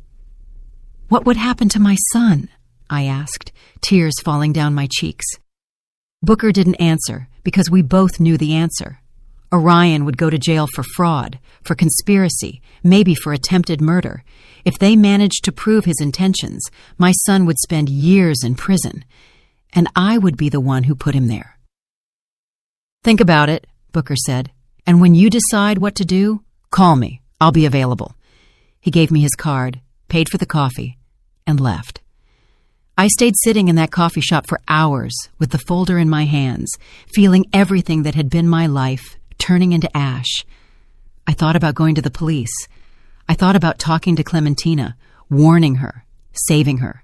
"What would happen to my son?" I asked, tears falling down my cheeks. Booker didn't answer because we both knew the answer. Orion would go to jail for fraud, for conspiracy, maybe for attempted murder. If they managed to prove his intentions, my son would spend years in prison, and I would be the one who put him there. "Think about it," Booker said, "and when you decide what to do, call me. I'll be available." He gave me his card, paid for the coffee, and left. I stayed sitting in that coffee shop for hours with the folder in my hands, feeling everything that had been my life turning into ash. I thought about going to the police. I thought about talking to Clementina, warning her, saving her.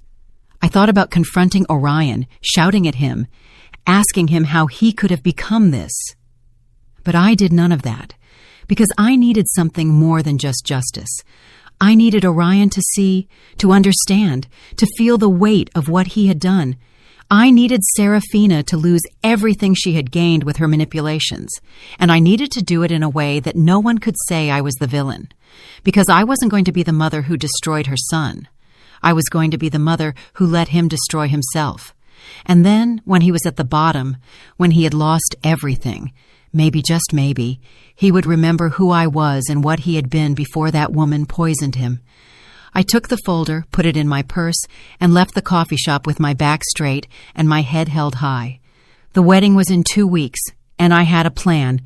I thought about confronting Orion, shouting at him, asking him how he could have become this. But I did none of that, because I needed something more than just justice. I needed Orion to see, to understand, to feel the weight of what he had done. I needed Serafina to lose everything she had gained with her manipulations, and I needed to do it in a way that no one could say I was the villain, because I wasn't going to be the mother who destroyed her son. I was going to be the mother who let him destroy himself. And then, when he was at the bottom, when he had lost everything, maybe, just maybe, he would remember who I was and what he had been before that woman poisoned him. I took the folder, put it in my purse, and left the coffee shop with my back straight and my head held high. The wedding was in 2 weeks, and I had a plan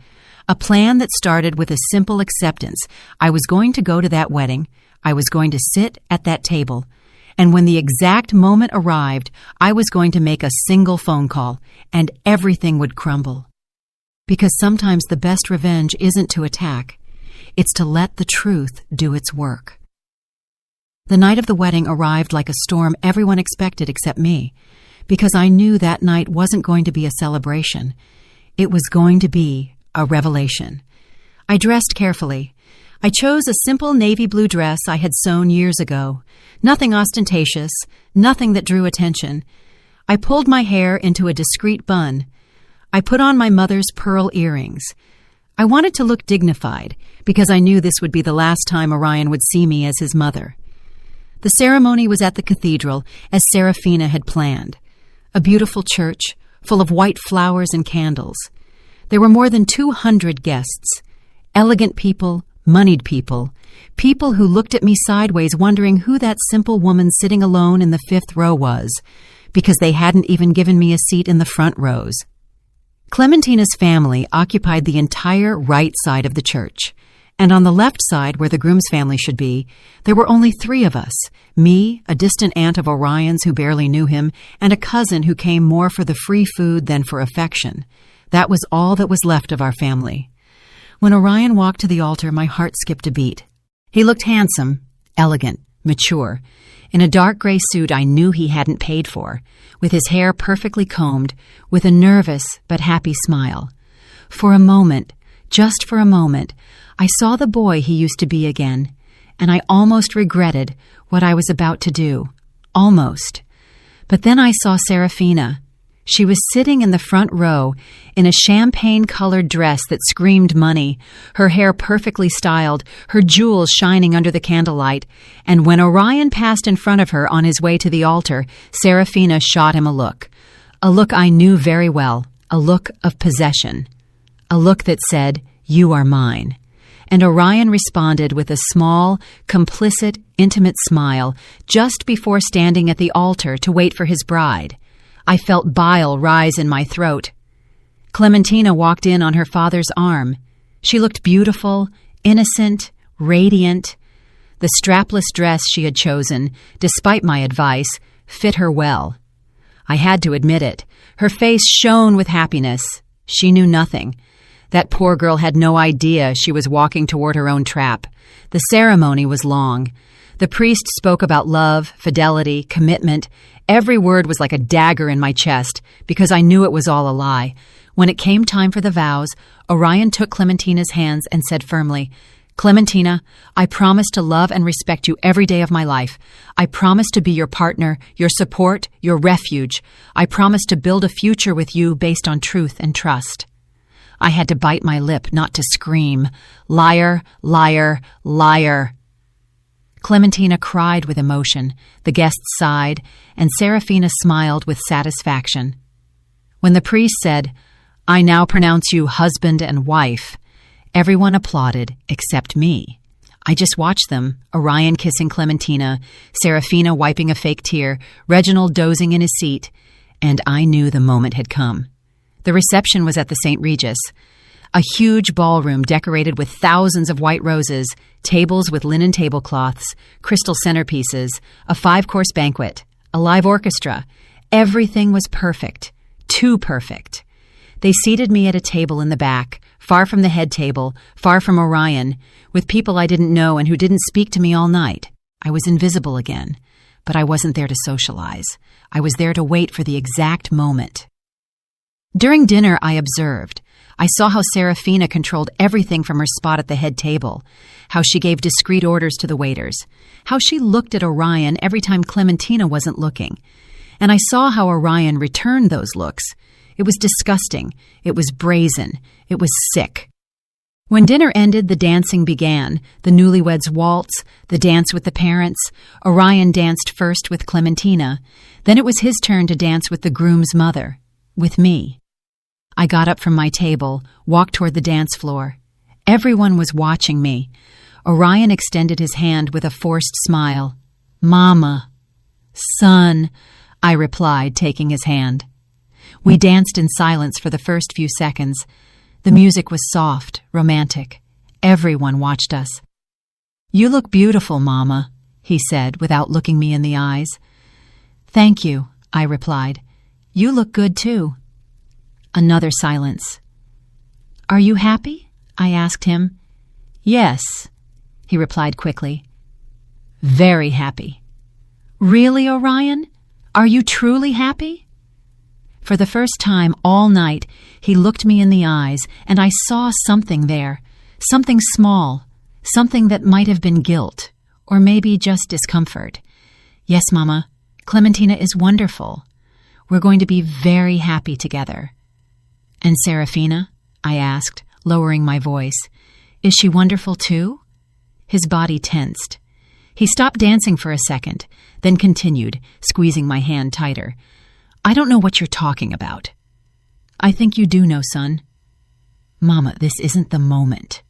that started with a simple acceptance. I was going to go to that wedding. I was going to sit at that table. And when the exact moment arrived, I was going to make a single phone call, and everything would crumble. Because sometimes the best revenge isn't to attack. It's to let the truth do its work. The night of the wedding arrived like a storm everyone expected except me, because I knew that night wasn't going to be a celebration. It was going to be a revelation. I dressed carefully. I chose a simple navy blue dress I had sewn years ago. Nothing ostentatious, nothing that drew attention. I pulled my hair into a discreet bun. I put on my mother's pearl earrings. I wanted to look dignified, because I knew this would be the last time Orion would see me as his mother. The ceremony was at the cathedral, as Serafina had planned. A beautiful church, full of white flowers and candles. There were more than 200 guests. Elegant people, moneyed people, people who looked at me sideways wondering who that simple woman sitting alone in the 5th row was, because they hadn't even given me a seat in the front rows. Clementina's family occupied the entire right side of the church, and on the left side, where the groom's family should be, there were only 3 of us, me, a distant aunt of Orion's who barely knew him, and a cousin who came more for the free food than for affection. That was all that was left of our family. When Orion walked to the altar, my heart skipped a beat. He looked handsome, elegant, mature, in a dark gray suit I knew he hadn't paid for, with his hair perfectly combed, with a nervous but happy smile. For a moment, just for a moment, I saw the boy he used to be again, and I almost regretted what I was about to do. Almost. But then I saw Serafina. She was sitting in the front row in a champagne-colored dress that screamed money, her hair perfectly styled, her jewels shining under the candlelight, and when Orion passed in front of her on his way to the altar, Serafina shot him a look I knew very well, a look of possession, a look that said, "You are mine." And Orion responded with a small, complicit, intimate smile just before standing at the altar to wait for his bride. I felt bile rise in my throat. Clementina walked in on her father's arm. She looked beautiful, innocent, radiant. The strapless dress she had chosen, despite my advice, fit her well. I had to admit it. Her face shone with happiness. She knew nothing. That poor girl had no idea she was walking toward her own trap. The ceremony was long. The priest spoke about love, fidelity, commitment. Every word was like a dagger in my chest, because I knew it was all a lie. When it came time for the vows, Orion took Clementina's hands and said firmly, "Clementina, I promise to love and respect you every day of my life. I promise to be your partner, your support, your refuge. I promise to build a future with you based on truth and trust." I had to bite my lip not to scream, "Liar, liar, liar." Clementina cried with emotion, the guests sighed, and Serafina smiled with satisfaction. When the priest said, "I now pronounce you husband and wife," everyone applauded except me. I just watched them, Orion kissing Clementina, Serafina wiping a fake tear, Reginald dozing in his seat, and I knew the moment had come. The reception was at the St. Regis, a huge ballroom decorated with thousands of white roses, tables with linen tablecloths, crystal centerpieces, a 5-course banquet, a live orchestra. Everything was perfect, too perfect. They seated me at a table in the back, far from the head table, far from Orion, with people I didn't know and who didn't speak to me all night. I was invisible again, but I wasn't there to socialize. I was there to wait for the exact moment. During dinner, I observed. I saw how Serafina controlled everything from her spot at the head table, how she gave discreet orders to the waiters, how she looked at Orion every time Clementina wasn't looking. And I saw how Orion returned those looks. It was disgusting. It was brazen. It was sick. When dinner ended, the dancing began. The newlyweds' waltz, the dance with the parents. Orion danced first with Clementina. Then it was his turn to dance with the groom's mother, with me. I got up from my table, walked toward the dance floor. Everyone was watching me. Orion extended his hand with a forced smile. "Mama." "Son," I replied, taking his hand. We danced in silence for the first few seconds. The music was soft, romantic. Everyone watched us. "You look beautiful, Mama," he said, without looking me in the eyes. "Thank you," I replied. "You look good, too." Another silence. "Are you happy?" I asked him. "Yes," he replied quickly. "Very happy." "Really, Orion? Are you truly happy?" For the first time all night, he looked me in the eyes, and I saw something there, something small, something that might have been guilt, or maybe just discomfort. "Yes, Mama, Clementina is wonderful. We're going to be very happy together." "And Serafina?" I asked, lowering my voice. "Is she wonderful too?" His body tensed. He stopped dancing for a second, then continued, squeezing my hand tighter. "I don't know what you're talking about." "I think you do know, son." "Mama, this isn't the moment."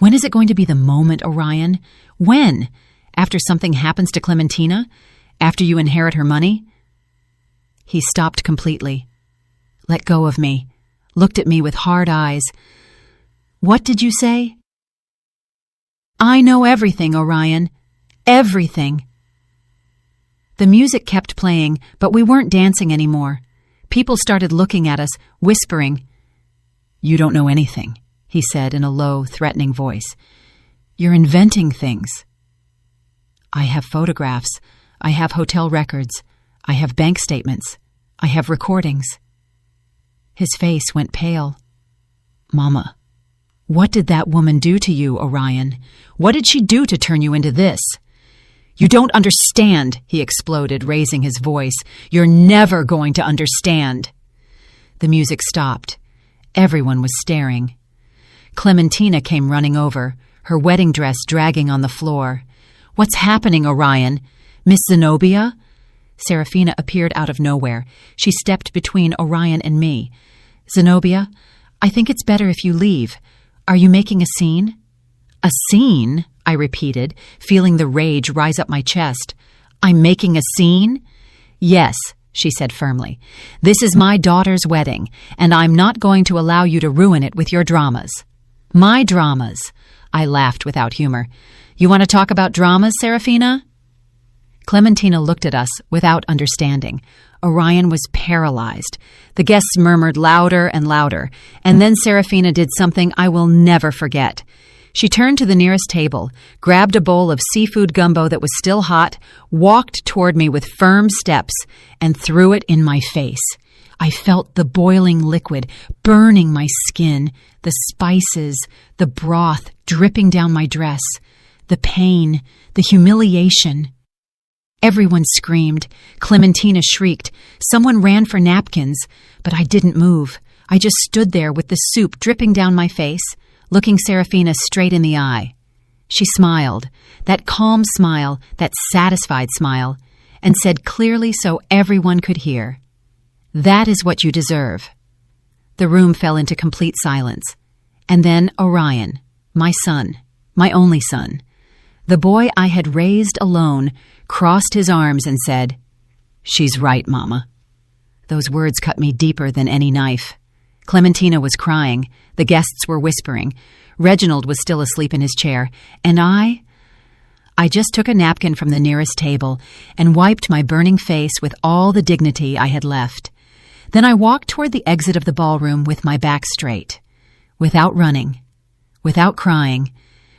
"When is it going to be the moment, Orion? When? After something happens to Clementina? After you inherit her money?" He stopped completely, let go of me, looked at me with hard eyes. "What did you say?" "I know everything, Orion. Everything." The music kept playing, but we weren't dancing anymore. People started looking at us, whispering. "You don't know anything," he said in a low, threatening voice. "You're inventing things." "I have photographs. I have hotel records. I have bank statements. I have recordings." His face went pale. "Mama, what did that woman do to you, Orion? What did she do to turn you into this?" "You don't understand," he exploded, raising his voice. "You're never going to understand." The music stopped. Everyone was staring. Clementina came running over, her wedding dress dragging on the floor. "What's happening, Orion? Miss Zenobia?" Serafina appeared out of nowhere. She stepped between Orion and me. "Zenobia, I think it's better if you leave. Are you making a scene?" "A scene?" I repeated, feeling the rage rise up my chest. "I'm making a scene?" "Yes," she said firmly. "This is my daughter's wedding, and I'm not going to allow you to ruin it with your dramas." "My dramas?" I laughed without humor. "You want to talk about dramas, Serafina?" Clementina looked at us without understanding. Orion was paralyzed. The guests murmured louder and louder, and then Serafina did something I will never forget. She turned to the nearest table, grabbed a bowl of seafood gumbo that was still hot, walked toward me with firm steps, and threw it in my face. I felt the boiling liquid burning my skin, the spices, the broth dripping down my dress, the pain, the humiliation. Everyone screamed. Clementina shrieked. Someone ran for napkins, but I didn't move. I just stood there with the soup dripping down my face, looking Serafina straight in the eye. She smiled, that calm smile, that satisfied smile, and said clearly so everyone could hear, "That is what you deserve." The room fell into complete silence. And then Orion, my son, my only son, the boy I had raised alone, crossed his arms and said, "She's right, Mama." Those words cut me deeper than any knife. Clementina was crying. The guests were whispering. Reginald was still asleep in his chair. And I just took a napkin from the nearest table and wiped my burning face with all the dignity I had left. Then I walked toward the exit of the ballroom with my back straight, without running, without crying,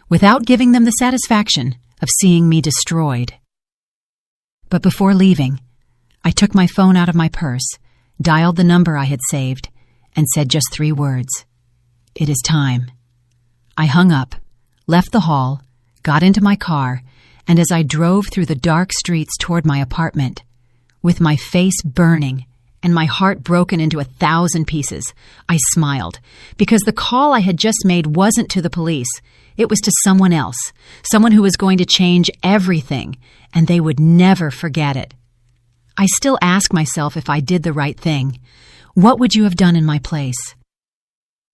without giving them the satisfaction of seeing me destroyed. But before leaving, I took my phone out of my purse, dialed the number I had saved, and said just 3 words. "It is time." I hung up, left the hall, got into my car, and as I drove through the dark streets toward my apartment, with my face burning and my heart broken into 1,000 pieces, I smiled, because the call I had just made wasn't to the police. It was to someone else, someone who was going to change everything, and they would never forget it. I still ask myself if I did the right thing. What would you have done in my place?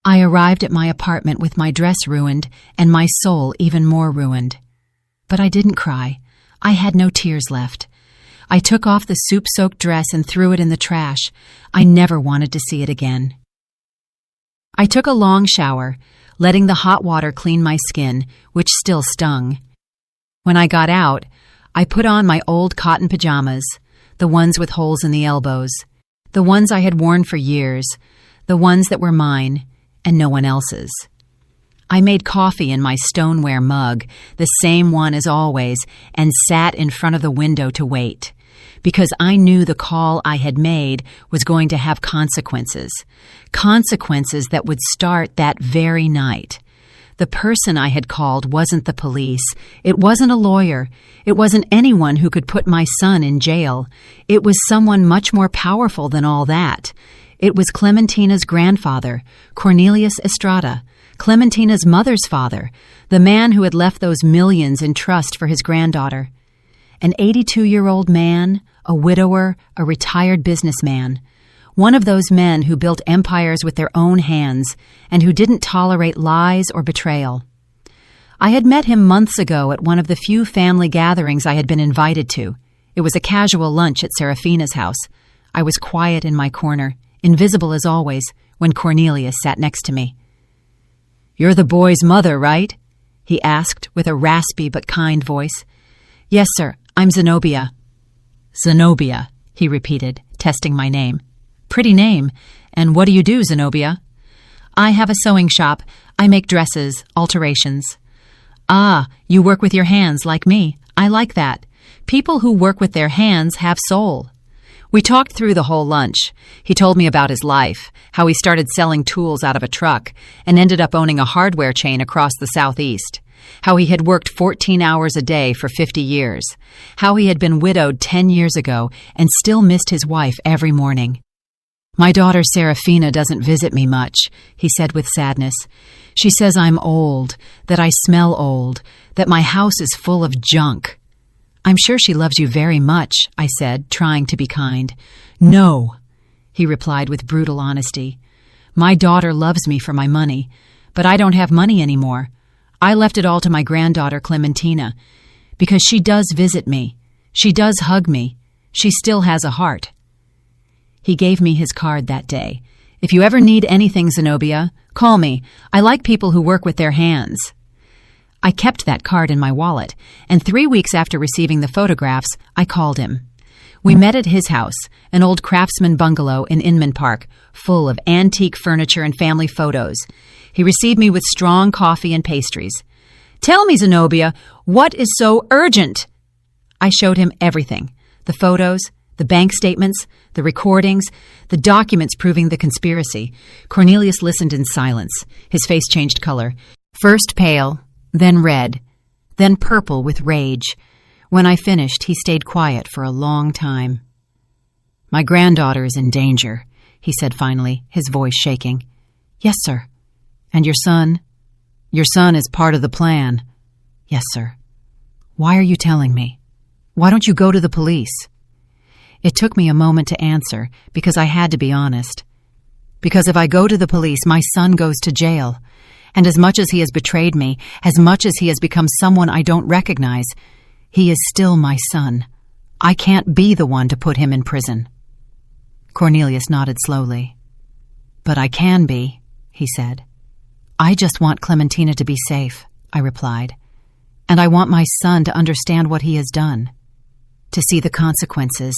I arrived at my apartment with my dress ruined and my soul even more ruined. But I didn't cry. I had no tears left. I took off the soup-soaked dress and threw it in the trash. I never wanted to see it again. I took a long shower, letting the hot water clean my skin, which still stung. When I got out, I put on my old cotton pajamas, the ones with holes in the elbows, the ones I had worn for years, the ones that were mine and no one else's. I made coffee in my stoneware mug, the same one as always, and sat in front of the window to wait, because I knew the call I had made was going to have consequences, consequences that would start that very night. The person I had called wasn't the police. It wasn't a lawyer. It wasn't anyone who could put my son in jail. It was someone much more powerful than all that. It was Clementina's grandfather, Cornelius Estrada, Clementina's mother's father, the man who had left those millions in trust for his granddaughter. An 82-year-old man, a widower, a retired businessman. One of those men who built empires with their own hands and who didn't tolerate lies or betrayal. I had met him months ago at one of the few family gatherings I had been invited to. It was a casual lunch at Serafina's house. I was quiet in my corner, invisible as always, when Cornelius sat next to me. "You're the boy's mother, right?" he asked with a raspy but kind voice. "Yes, sir. I'm Zenobia." "Zenobia," he repeated, testing my name. "Pretty name. And what do you do, Zenobia?" "I have a sewing shop. I make dresses, alterations." "Ah, you work with your hands like me. I like that. People who work with their hands have soul." We talked through the whole lunch. He told me about his life, how he started selling tools out of a truck and ended up owning a hardware chain across the Southeast, how he had worked 14 hours a day for 50 years, how he had been widowed 10 years ago and still missed his wife every morning. "My daughter Serafina doesn't visit me much," he said with sadness. "She says I'm old, that I smell old, that my house is full of junk." "I'm sure she loves you very much," I said, trying to be kind. "No," he replied with brutal honesty. "My daughter loves me for my money, but I don't have money anymore. I left it all to my granddaughter Clementina, because she does visit me. She does hug me. She still has a heart." He gave me his card that day. "If you ever need anything, Zenobia, call me. I like people who work with their hands." I kept that card in my wallet, and 3 weeks after receiving the photographs, I called him. We met at his house, an old craftsman bungalow in Inman Park, full of antique furniture and family photos. He received me with strong coffee and pastries. "Tell me, Zenobia, what is so urgent?" I showed him everything: the photos, the bank statements, the recordings, the documents proving the conspiracy. Cornelius listened in silence. His face changed color. First pale, then red, then purple with rage. When I finished, he stayed quiet for a long time. "My granddaughter is in danger," he said finally, his voice shaking. "Yes, sir." "And your son?" "Your son is part of the plan." "Yes, sir." "Why are you telling me? Why don't you go to the police?" It took me a moment to answer, because I had to be honest. Because if I go to the police, my son goes to jail. And as much as he has betrayed me, as much as he has become someone I don't recognize, he is still my son. I can't be the one to put him in prison. Cornelius nodded slowly. "But I can be," he said. "I just want Clementina to be safe," I replied. "And I want my son to understand what he has done, to see the consequences,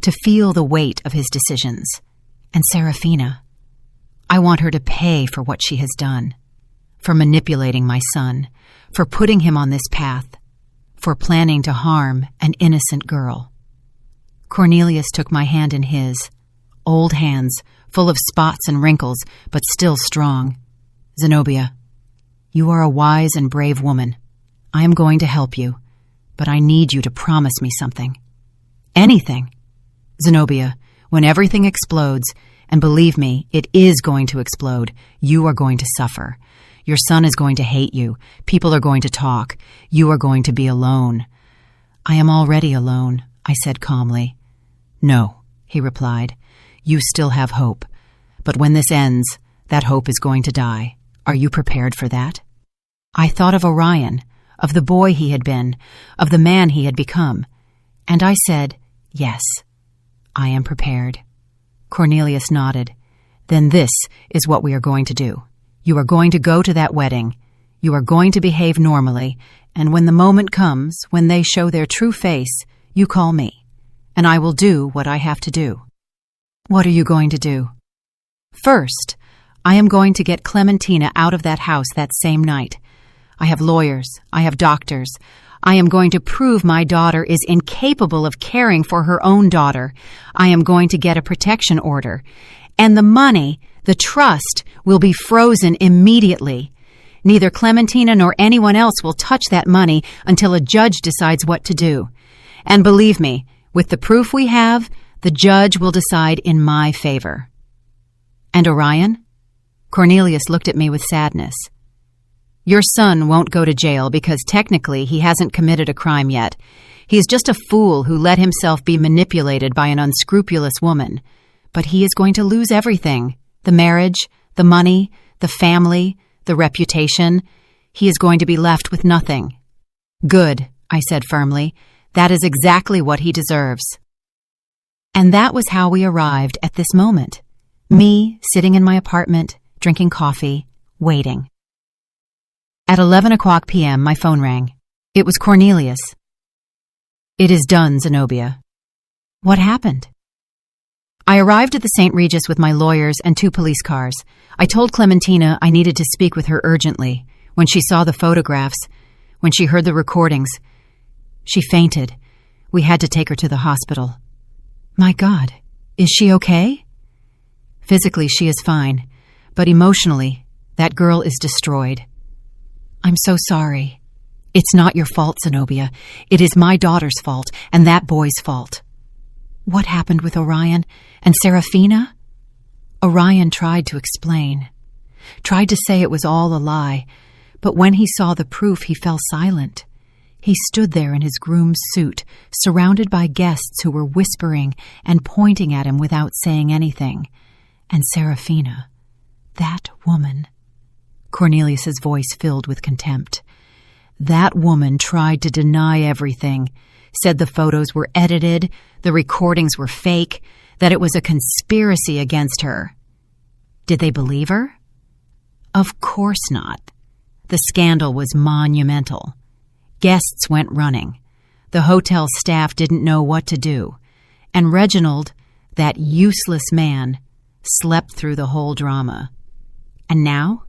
to feel the weight of his decisions. And Serafina, I want her to pay for what she has done, for manipulating my son, for putting him on this path, for planning to harm an innocent girl." Cornelius took my hand in his, old hands, full of spots and wrinkles, but still strong. "Zenobia, you are a wise and brave woman. I am going to help you, but I need you to promise me something. Anything. Zenobia, when everything explodes, and believe me, it is going to explode, you are going to suffer. Your son is going to hate you. People are going to talk. You are going to be alone." "I am already alone," I said calmly. "No," he replied. "You still have hope. But when this ends, that hope is going to die. Are you prepared for that?" I thought of Orion, of the boy he had been, of the man he had become. And I said, "Yes, I am prepared." Cornelius nodded. "Then this is what we are going to do. You are going to go to that wedding. You are going to behave normally, and when the moment comes, when they show their true face, you call me, and I will do what I have to do." "What are you going to do?" "First, I am going to get Clementina out of that house that same night. I have lawyers. I have doctors. I am going to prove my daughter is incapable of caring for her own daughter. I am going to get a protection order. And the money, the trust, will be frozen immediately. Neither Clementina nor anyone else will touch that money until a judge decides what to do. And believe me, with the proof we have, the judge will decide in my favor." "And Orion?" Cornelius looked at me with sadness. "Your son won't go to jail because technically he hasn't committed a crime yet. He is just a fool who let himself be manipulated by an unscrupulous woman. But he is going to lose everything: the marriage, the money, the family, the reputation. He is going to be left with nothing." "Good," I said firmly. "That is exactly what he deserves." And that was how we arrived at this moment. Me sitting in my apartment, drinking coffee, waiting. At 11:00 p.m., my phone rang. It was Cornelius. "It is done, Zenobia." "What happened?" I arrived at the St. Regis with my lawyers and 2 police cars. I told Clementina I needed to speak with her urgently. When she saw the photographs, when she heard the recordings, she fainted. We had to take her to the hospital. "My God, is she okay?" "Physically, she is fine, but emotionally, that girl is destroyed." "I'm so sorry." "It's not your fault, Zenobia. It is my daughter's fault and that boy's fault." "What happened with Orion and Serafina?" Orion tried to explain, tried to say it was all a lie, but when he saw the proof, he fell silent. He stood there in his groom's suit, surrounded by guests who were whispering and pointing at him without saying anything. And Serafina, that woman. Cornelius's voice filled with contempt. That woman tried to deny everything, said the photos were edited, the recordings were fake, that it was a conspiracy against her. Did they believe her? Of course not. The scandal was monumental. Guests went running. The hotel staff didn't know what to do. And Reginald, that useless man, slept through the whole drama. And now?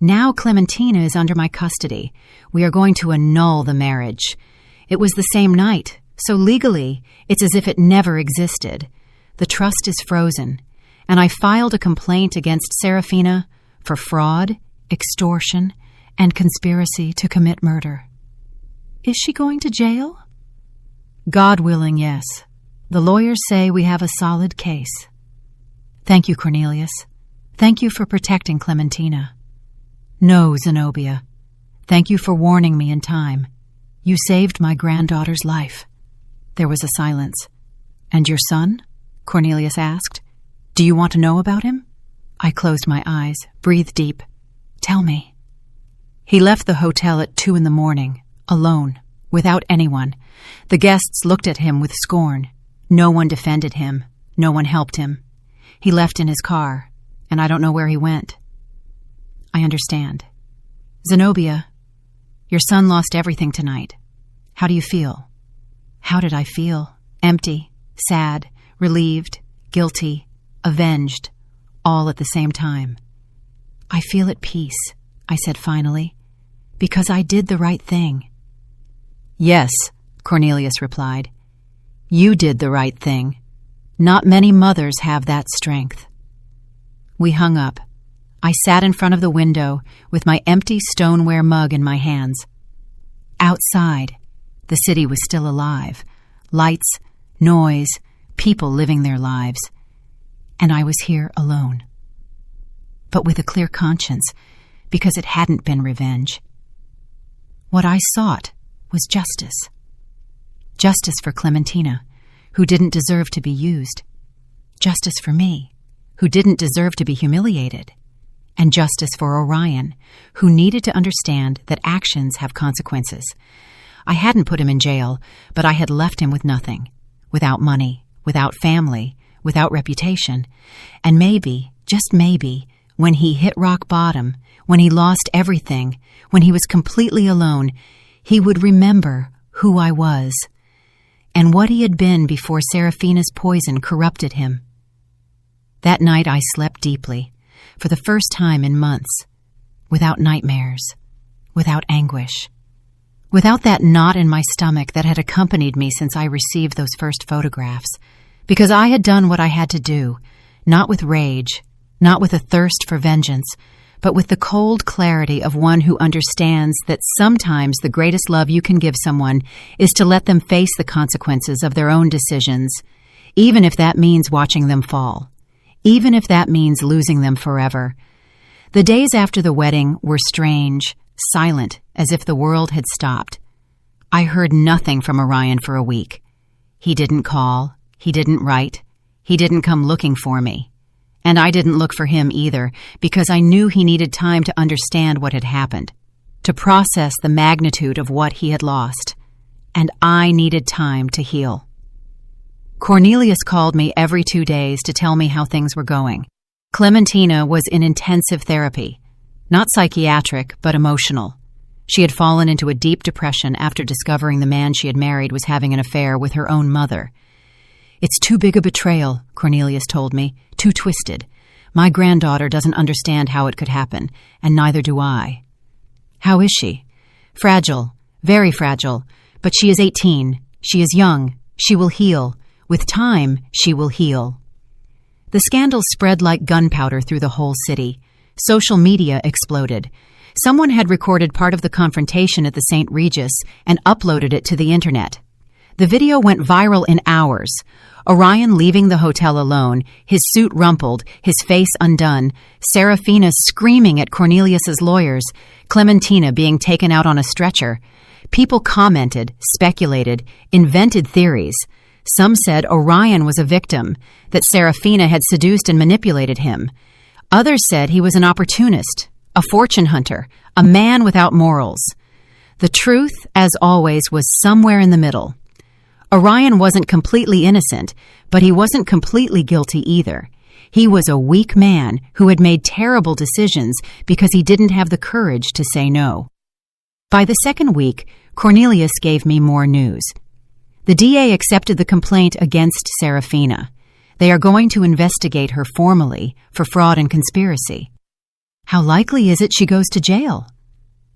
Now Clementina is under my custody. We are going to annul the marriage. It was the same night, so legally, it's as if it never existed. The trust is frozen, and I filed a complaint against Serafina for fraud, extortion, and conspiracy to commit murder. Is she going to jail? God willing, yes. The lawyers say we have a solid case. Thank you, Cornelius. Thank you for protecting Clementina. No, Zenobia. Thank you for warning me in time. You saved my granddaughter's life. There was a silence. And your son? Cornelius asked. Do you want to know about him? I closed my eyes, breathed deep. Tell me. He left the hotel at 2 a.m, alone, without anyone. The guests looked at him with scorn. No one defended him. No one helped him. He left in his car, and I don't know where he went. I understand. Zenobia, your son lost everything tonight. How do you feel? How did I feel? Empty, sad, relieved, guilty, avenged, all at the same time. I feel at peace, I said finally, because I did the right thing. Yes, Cornelius replied. You did the right thing. Not many mothers have that strength. We hung up. I sat in front of the window with my empty stoneware mug in my hands. Outside, the city was still alive. Lights, noise, people living their lives. And I was here alone. But with a clear conscience, because it hadn't been revenge. What I sought was justice. Justice for Clementina, who didn't deserve to be used. Justice for me, who didn't deserve to be humiliated. And justice for Orion, who needed to understand that actions have consequences. I hadn't put him in jail, but I had left him with nothing. Without money, without family, without reputation. And maybe, just maybe, when he hit rock bottom, when he lost everything, when he was completely alone, he would remember who I was and what he had been before Serafina's poison corrupted him. That night I slept deeply, for the first time in months, without nightmares, without anguish, without that knot in my stomach that had accompanied me since I received those first photographs, because I had done what I had to do, not with rage, not with a thirst for vengeance, but with the cold clarity of one who understands that sometimes the greatest love you can give someone is to let them face the consequences of their own decisions, even if that means watching them fall. Even if that means losing them forever. The days after the wedding were strange, silent, as if the world had stopped. I heard nothing from Orion for a week. He didn't call, he didn't write, he didn't come looking for me. And I didn't look for him either, because I knew he needed time to understand what had happened, to process the magnitude of what he had lost. And I needed time to heal. Cornelius called me every 2 days to tell me how things were going. Clementina was in intensive therapy, not psychiatric, but emotional. She had fallen into a deep depression after discovering the man she had married was having an affair with her own mother. It's too big a betrayal, Cornelius told me, too twisted. My granddaughter doesn't understand how it could happen, and neither do I. How is she? Fragile, very fragile, but she is 18. She is young. She will heal. With time, she will heal. The scandal spread like gunpowder through the whole city. Social media exploded. Someone had recorded part of the confrontation at the St. Regis and uploaded it to the internet. The video went viral in hours. Orion leaving the hotel alone, his suit rumpled, his face undone, Serafina screaming at Cornelius's lawyers, Clementina being taken out on a stretcher. People commented, speculated, invented theories. Some said Orion was a victim, that Serafina had seduced and manipulated him. Others said he was an opportunist, a fortune hunter, a man without morals. The truth, as always, was somewhere in the middle. Orion wasn't completely innocent, but he wasn't completely guilty either. He was a weak man who had made terrible decisions because he didn't have the courage to say no. By the second week, Cornelius gave me more news. The DA accepted the complaint against Serafina. They are going to investigate her formally for fraud and conspiracy. How likely is it she goes to jail?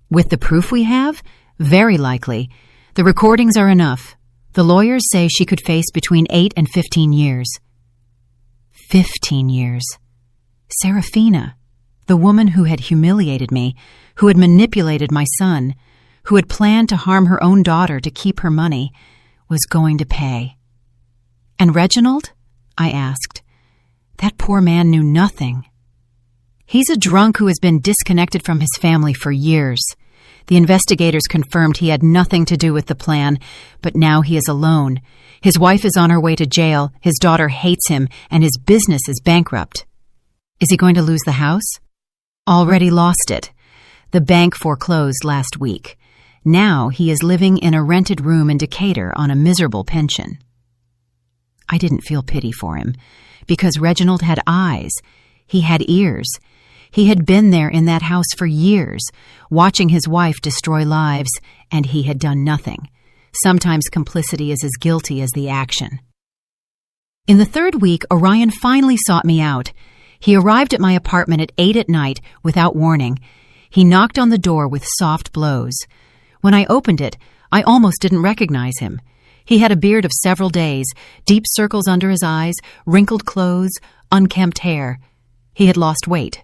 With the proof we have? Very likely. The recordings are enough. The lawyers say she could face between 8 and 15 years. 15 years. Serafina, the woman who had humiliated me, who had manipulated my son, who had planned to harm her own daughter to keep her money, was going to pay. And Reginald? I asked. That poor man knew nothing. He's a drunk who has been disconnected from his family for years. The investigators confirmed he had nothing to do with the plan, but now he is alone. His wife is on her way to jail, his daughter hates him, and his business is bankrupt. Is he going to lose the house? Already lost it. The bank foreclosed last week. Now he is living in a rented room in Decatur on a miserable pension. I didn't feel pity for him, because Reginald had eyes. He had ears. He had been there in that house for years, watching his wife destroy lives, and he had done nothing. Sometimes complicity is as guilty as the action. In the third week, Orion finally sought me out. He arrived at my apartment at 8 at night without warning. He knocked on the door with soft blows. When I opened it, I almost didn't recognize him. He had a beard of several days, deep circles under his eyes, wrinkled clothes, unkempt hair. He had lost weight.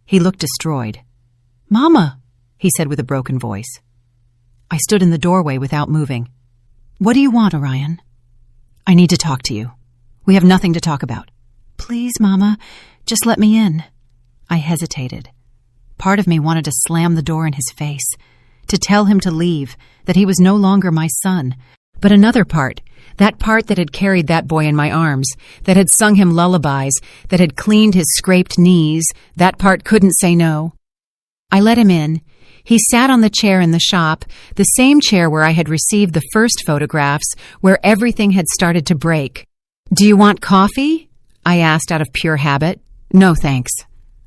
He looked destroyed. "Mama," he said with a broken voice. I stood in the doorway without moving. "What do you want, Orion?" "I need to talk to you. We have nothing to talk about." "Please, Mama, just let me in." I hesitated. Part of me wanted to slam the door in his face, to tell him to leave, that he was no longer my son. But another part, that part that had carried that boy in my arms, that had sung him lullabies, that had cleaned his scraped knees, that part couldn't say no. I let him in. He sat on the chair in the shop, the same chair where I had received the first photographs, where everything had started to break. "Do you want coffee?" I asked out of pure habit. "No, thanks."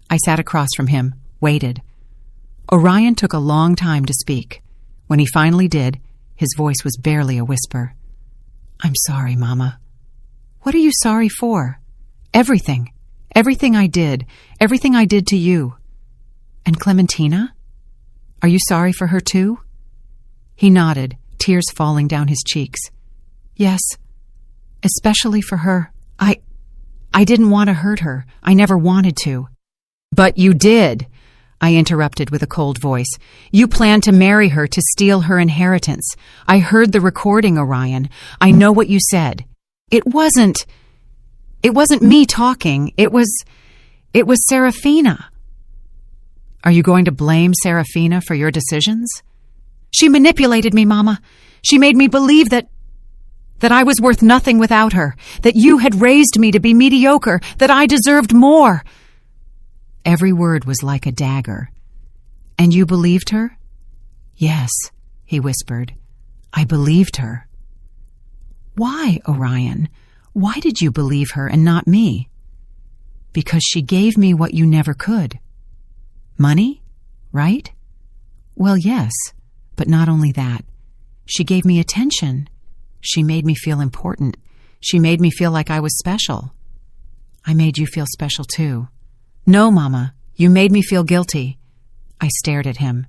I sat across from him, waited. Orion took a long time to speak. When he finally did, his voice was barely a whisper. "I'm sorry, Mama." "What are you sorry for?" "Everything. Everything I did. Everything I did to you." "And Clementina? Are you sorry for her too?" He nodded, tears falling down his cheeks. "Yes, especially for her. I didn't want to hurt her. I never wanted to." "But you did," I interrupted with a cold voice. "You planned to marry her to steal her inheritance. I heard the recording, Orion. I know what you said. It wasn't me talking. It was Serafina." "Are you going to blame Serafina for your decisions?" "She manipulated me, Mama. She made me believe that I was worth nothing without her, that you had raised me to be mediocre, that I deserved more." Every word was like a dagger. "And you believed her?" "Yes," he whispered. "I believed her." "Why, Orion? Why did you believe her and not me?" "Because she gave me what you never could." "Money, right?" "Well, yes, but not only that. She gave me attention. She made me feel important. She made me feel like I was special." "I made you feel special too." "No, Mama, you made me feel guilty." I stared at him.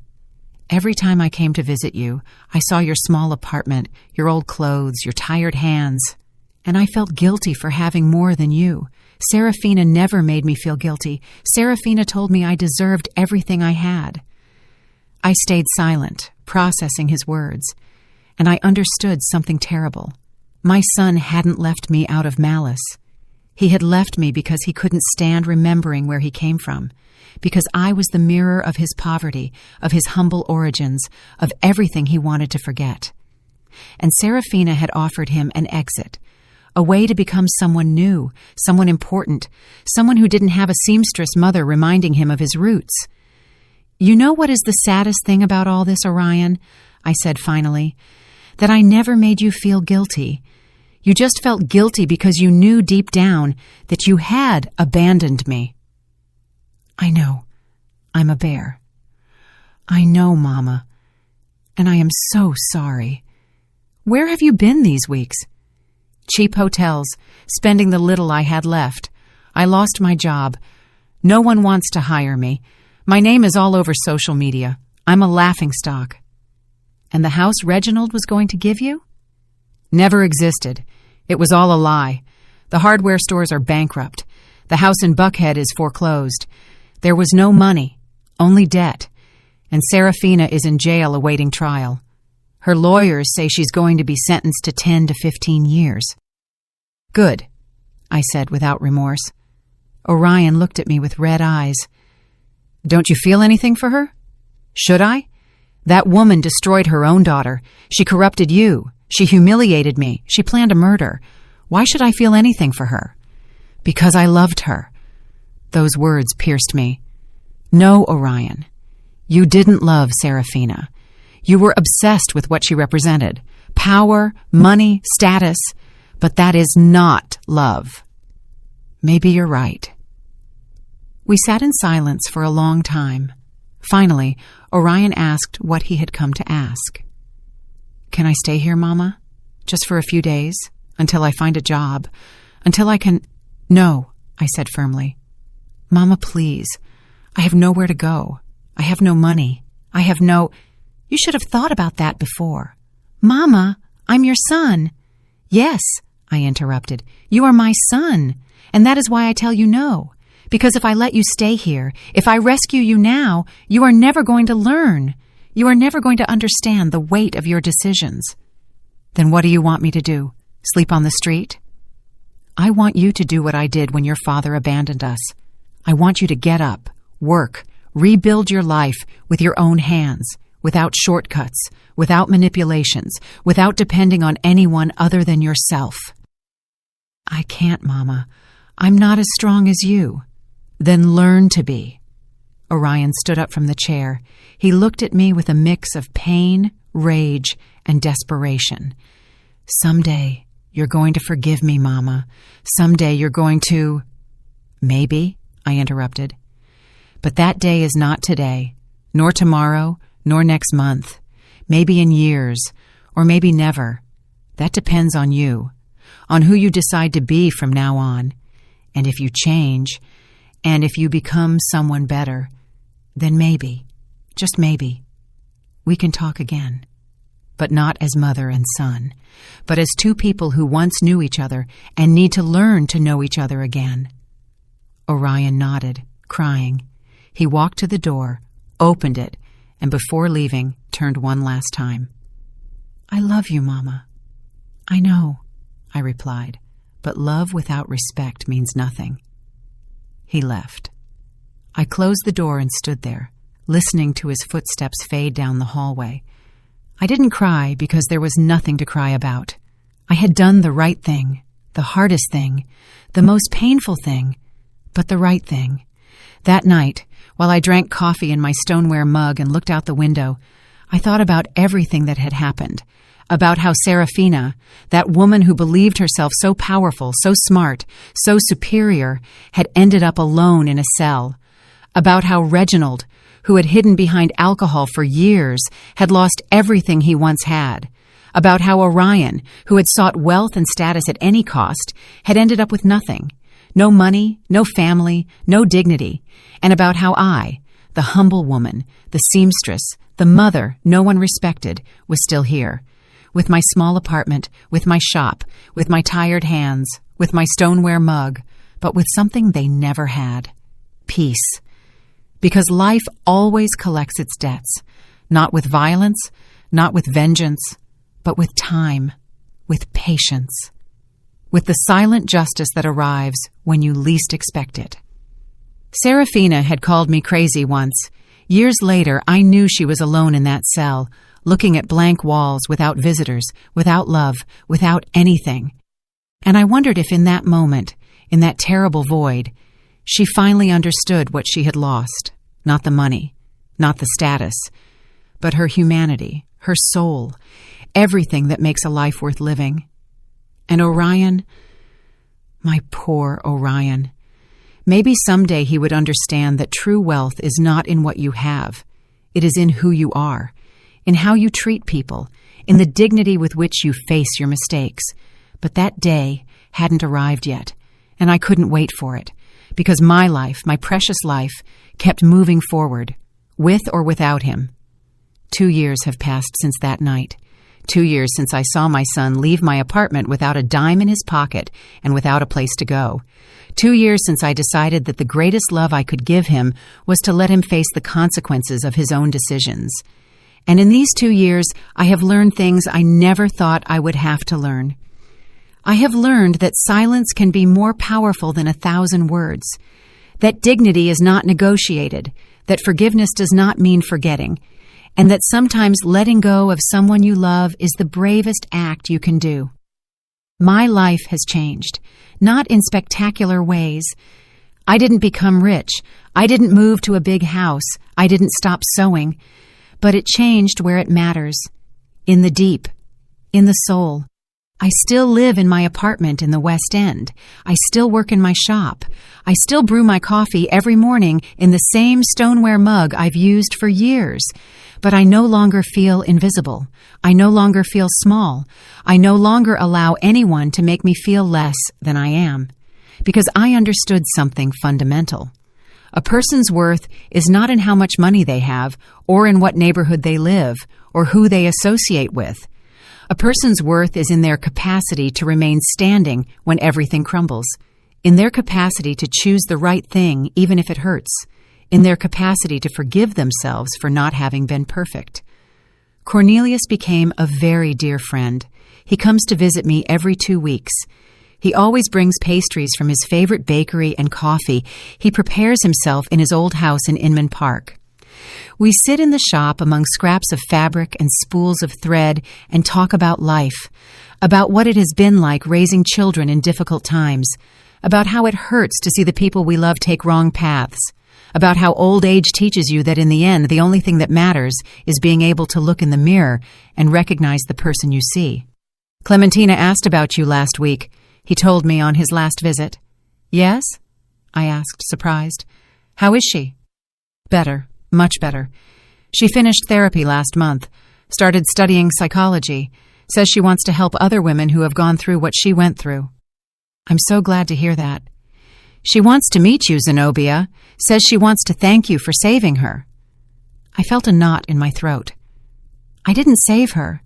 "Every time I came to visit you, I saw your small apartment, your old clothes, your tired hands, and I felt guilty for having more than you. Serafina never made me feel guilty. Serafina told me I deserved everything I had." I stayed silent, processing his words, and I understood something terrible. My son hadn't left me out of malice. He had left me because he couldn't stand remembering where he came from, because I was the mirror of his poverty, of his humble origins, of everything he wanted to forget. And Serafina had offered him an exit, a way to become someone new, someone important, someone who didn't have a seamstress mother reminding him of his roots. "You know what is the saddest thing about all this, Orion?" I said finally. "That I never made you feel guilty. You just felt guilty because you knew deep down that you had abandoned me. I know. I'm a bear. I know, Mama. And I am so sorry. Where have you been these weeks? Cheap hotels, spending the little I had left. I lost my job. No one wants to hire me. My name is all over social media. I'm a laughingstock. And the house Reginald was going to give you? Never existed. It was all a lie. The hardware stores are bankrupt. The house in Buckhead is foreclosed. There was no money, only debt. And Serafina is in jail awaiting trial. Her lawyers say she's going to be sentenced to 10 to 15 years. Good, I said without remorse. Orion looked at me with red eyes. Don't you feel anything for her? Should I? That woman destroyed her own daughter. She corrupted you. She humiliated me. She planned a murder. Why should I feel anything for her? Because I loved her. Those words pierced me. No, Orion. You didn't love Serafina. You were obsessed with what she represented. Power, money, status. But that is not love. Maybe you're right. We sat in silence for a long time. Finally, Orion asked what he had come to ask. Can I stay here, Mama? Just for a few days? Until I find a job? Until I can... No, I said firmly. Mama, please. I have nowhere to go. I have no money. I have no... You should have thought about that before. Mama, I'm your son. Yes, I interrupted. You are my son. And that is why I tell you no. Because if I let you stay here, if I rescue you now, you are never going to learn. You are never going to understand the weight of your decisions. Then what do you want me to do? Sleep on the street? I want you to do what I did when your father abandoned us. I want you to get up, work, rebuild your life with your own hands, without shortcuts, without manipulations, without depending on anyone other than yourself. I can't, Mama. I'm not as strong as you. Then learn to be. Orion stood up from the chair. He looked at me with a mix of pain, rage, and desperation. Someday, you're going to forgive me, Mama. Someday you're going to... Maybe, I interrupted. But that day is not today, nor tomorrow, nor next month. Maybe in years, or maybe never. That depends on you, on who you decide to be from now on. And if you change, and if you become someone better, then maybe, just maybe, we can talk again. But not as mother and son, but as two people who once knew each other and need to learn to know each other again. Orion nodded, crying. He walked to the door, opened it, and before leaving, turned one last time. I love you, Mama. I know, I replied, but love without respect means nothing. He left. I closed the door and stood there, listening to his footsteps fade down the hallway. I didn't cry because there was nothing to cry about. I had done the right thing, the hardest thing, the most painful thing, but the right thing. That night, while I drank coffee in my stoneware mug and looked out the window, I thought about everything that had happened, about how Serafina, that woman who believed herself so powerful, so smart, so superior, had ended up alone in a cell, about how Reginald, who had hidden behind alcohol for years, had lost everything he once had, about how Orion, who had sought wealth and status at any cost, had ended up with nothing, no money, no family, no dignity, and about how I, the humble woman, the seamstress, the mother no one respected, was still here, with my small apartment, with my shop, with my tired hands, with my stoneware mug, but with something they never had: peace. Because life always collects its debts, not with violence, not with vengeance, but with time, with patience, with the silent justice that arrives when you least expect it. Serafina had called me crazy once. Years later, I knew she was alone in that cell, looking at blank walls without visitors, without love, without anything. And I wondered if in that moment, in that terrible void, she finally understood what she had lost. Not the money, not the status, but her humanity, her soul, everything that makes a life worth living. And Orion, my poor Orion. Maybe someday he would understand that true wealth is not in what you have. It is in who you are, in how you treat people, in the dignity with which you face your mistakes. But that day hadn't arrived yet, and I couldn't wait for it, because my life, my precious life, kept moving forward, with or without him. 2 years have passed since that night. 2 years since I saw my son leave my apartment without a dime in his pocket and without a place to go. 2 years since I decided that the greatest love I could give him was to let him face the consequences of his own decisions. And in these 2 years, I have learned things I never thought I would have to learn. I have learned that silence can be more powerful than 1,000 words, that dignity is not negotiated, that forgiveness does not mean forgetting, and that sometimes letting go of someone you love is the bravest act you can do. My life has changed, not in spectacular ways. I didn't become rich. I didn't move to a big house. I didn't stop sewing. But it changed where it matters, in the deep, in the soul. I still live in my apartment in the West End. I still work in my shop. I still brew my coffee every morning in the same stoneware mug I've used for years. But I no longer feel invisible. I no longer feel small. I no longer allow anyone to make me feel less than I am. Because I understood something fundamental. A person's worth is not in how much money they have, or in what neighborhood they live, or who they associate with. A person's worth is in their capacity to remain standing when everything crumbles, in their capacity to choose the right thing even if it hurts, in their capacity to forgive themselves for not having been perfect. Cornelius became a very dear friend. He comes to visit me every 2 weeks. He always brings pastries from his favorite bakery and coffee he prepares himself in his old house in Inman Park. We sit in the shop among scraps of fabric and spools of thread and talk about life, about what it has been like raising children in difficult times, about how it hurts to see the people we love take wrong paths, about how old age teaches you that in the end the only thing that matters is being able to look in the mirror and recognize the person you see. Clementina asked about you last week, he told me on his last visit. Yes? I asked, surprised. How is she? Better, much better. She finished therapy last month, started studying psychology, says she wants to help other women who have gone through what she went through. I'm so glad to hear that. She wants to meet you, Zenobia, says she wants to thank you for saving her. I felt a knot in my throat. I didn't save her.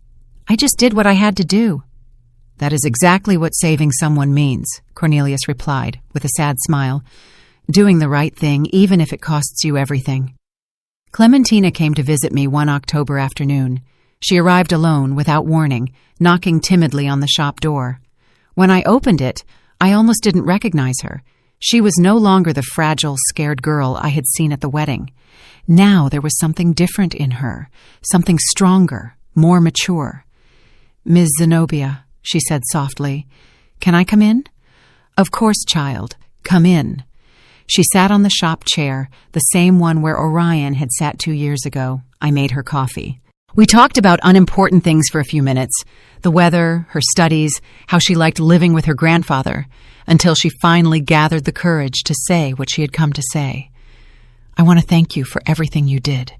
I just did what I had to do. That is exactly what saving someone means, Cornelius replied, with a sad smile. Doing the right thing, even if it costs you everything. Clementina came to visit me one October afternoon. She arrived alone, without warning, knocking timidly on the shop door. When I opened it, I almost didn't recognize her. She was no longer the fragile, scared girl I had seen at the wedding. Now there was something different in her, something stronger, more mature. Ms. Zenobia, she said softly, can I come in? Of course, child, come in. She sat on the shop chair, the same one where Orion had sat 2 years ago. I made her coffee. We talked about unimportant things for a few minutes, the weather, her studies, how she liked living with her grandfather, until she finally gathered the courage to say what she had come to say. I want to thank you for everything you did.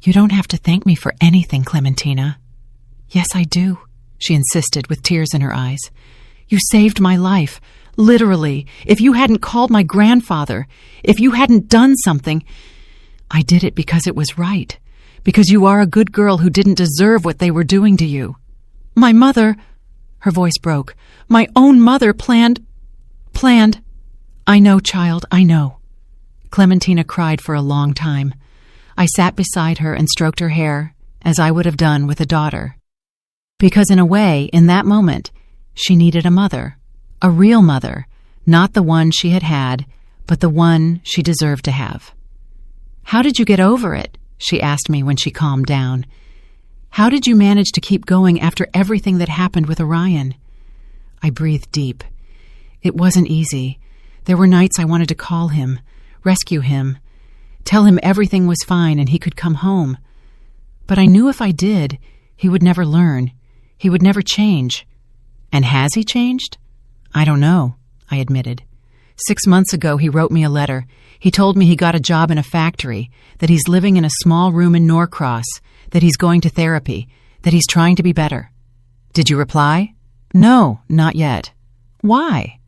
You don't have to thank me for anything, Clementina. Yes, I do, she insisted with tears in her eyes. You saved my life, literally. If you hadn't called my grandfather, if you hadn't done something, I did it because it was right, because you are a good girl who didn't deserve what they were doing to you. My mother, her voice broke, my own mother planned. I know, child, I know. Clementina cried for a long time. I sat beside her and stroked her hair, as I would have done with a daughter. Because in a way, in that moment, she needed a mother, a real mother, not the one she had had, but the one she deserved to have. How did you get over it? She asked me when she calmed down. How did you manage to keep going after everything that happened with Orion? I breathed deep. It wasn't easy. There were nights I wanted to call him, rescue him, tell him everything was fine and he could come home. But I knew if I did, he would never learn. He would never change. And has he changed? I don't know, I admitted. 6 months ago, he wrote me a letter. He told me he got a job in a factory, that he's living in a small room in Norcross, that he's going to therapy, that he's trying to be better. Did you reply? No, not yet. Why?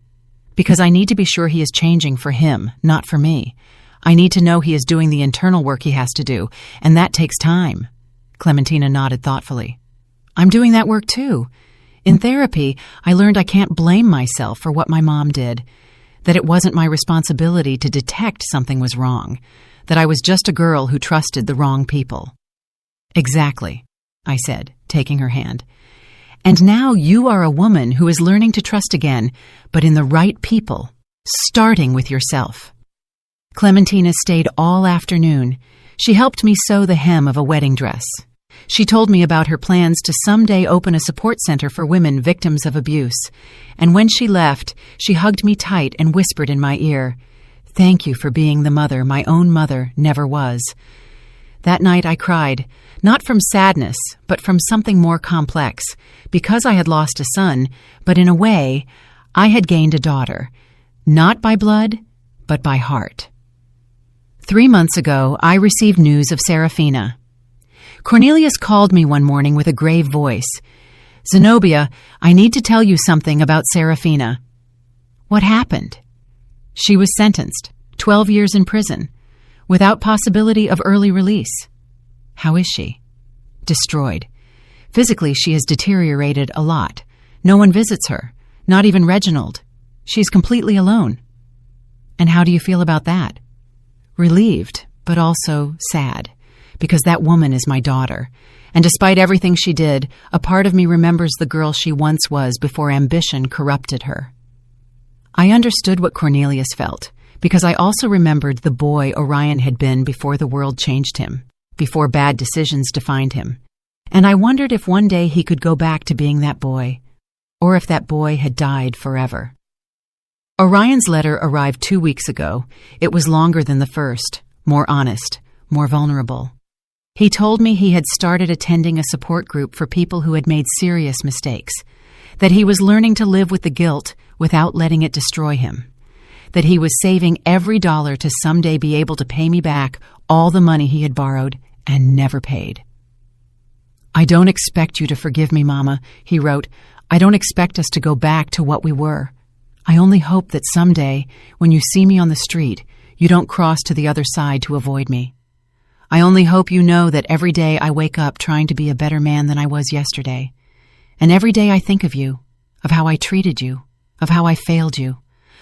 Because I need to be sure he is changing for him, not for me. I need to know he is doing the internal work he has to do, and that takes time. Clementina nodded thoughtfully. I'm doing that work too. In therapy, I learned I can't blame myself for what my mom did, that it wasn't my responsibility to detect something was wrong, that I was just a girl who trusted the wrong people. Exactly, I said, taking her hand. And now you are a woman who is learning to trust again, but in the right people, starting with yourself. Clementina stayed all afternoon. She helped me sew the hem of a wedding dress. She told me about her plans to someday open a support center for women victims of abuse. And when she left, she hugged me tight and whispered in my ear, "Thank you for being the mother my own mother never was." That night I cried, not from sadness, but from something more complex, because I had lost a son, but in a way, I had gained a daughter, not by blood, but by heart. 3 months ago, I received news of Serafina. Cornelius called me one morning with a grave voice. "Zenobia, I need to tell you something about Serafina." What happened? She was sentenced, 12 years in prison, without possibility of early release. How is she? Destroyed. Physically, she has deteriorated a lot. No one visits her, not even Reginald. She's completely alone. And how do you feel about that? Relieved, but also sad, because that woman is my daughter. And despite everything she did, a part of me remembers the girl she once was before ambition corrupted her. I understood what Cornelius felt, because I also remembered the boy Orion had been before the world changed him, before bad decisions defined him. And I wondered if one day he could go back to being that boy, or if that boy had died forever. Orion's letter arrived 2 weeks ago. It was longer than the first, more honest, more vulnerable. He told me he had started attending a support group for people who had made serious mistakes, that he was learning to live with the guilt without letting it destroy him, that he was saving every dollar to someday be able to pay me back all the money he had borrowed and never paid. "I don't expect you to forgive me, Mama," he wrote. "I don't expect us to go back to what we were. I only hope that someday, when you see me on the street, you don't cross to the other side to avoid me. I only hope you know that every day I wake up trying to be a better man than I was yesterday. And every day I think of you, of how I treated you, of how I failed you,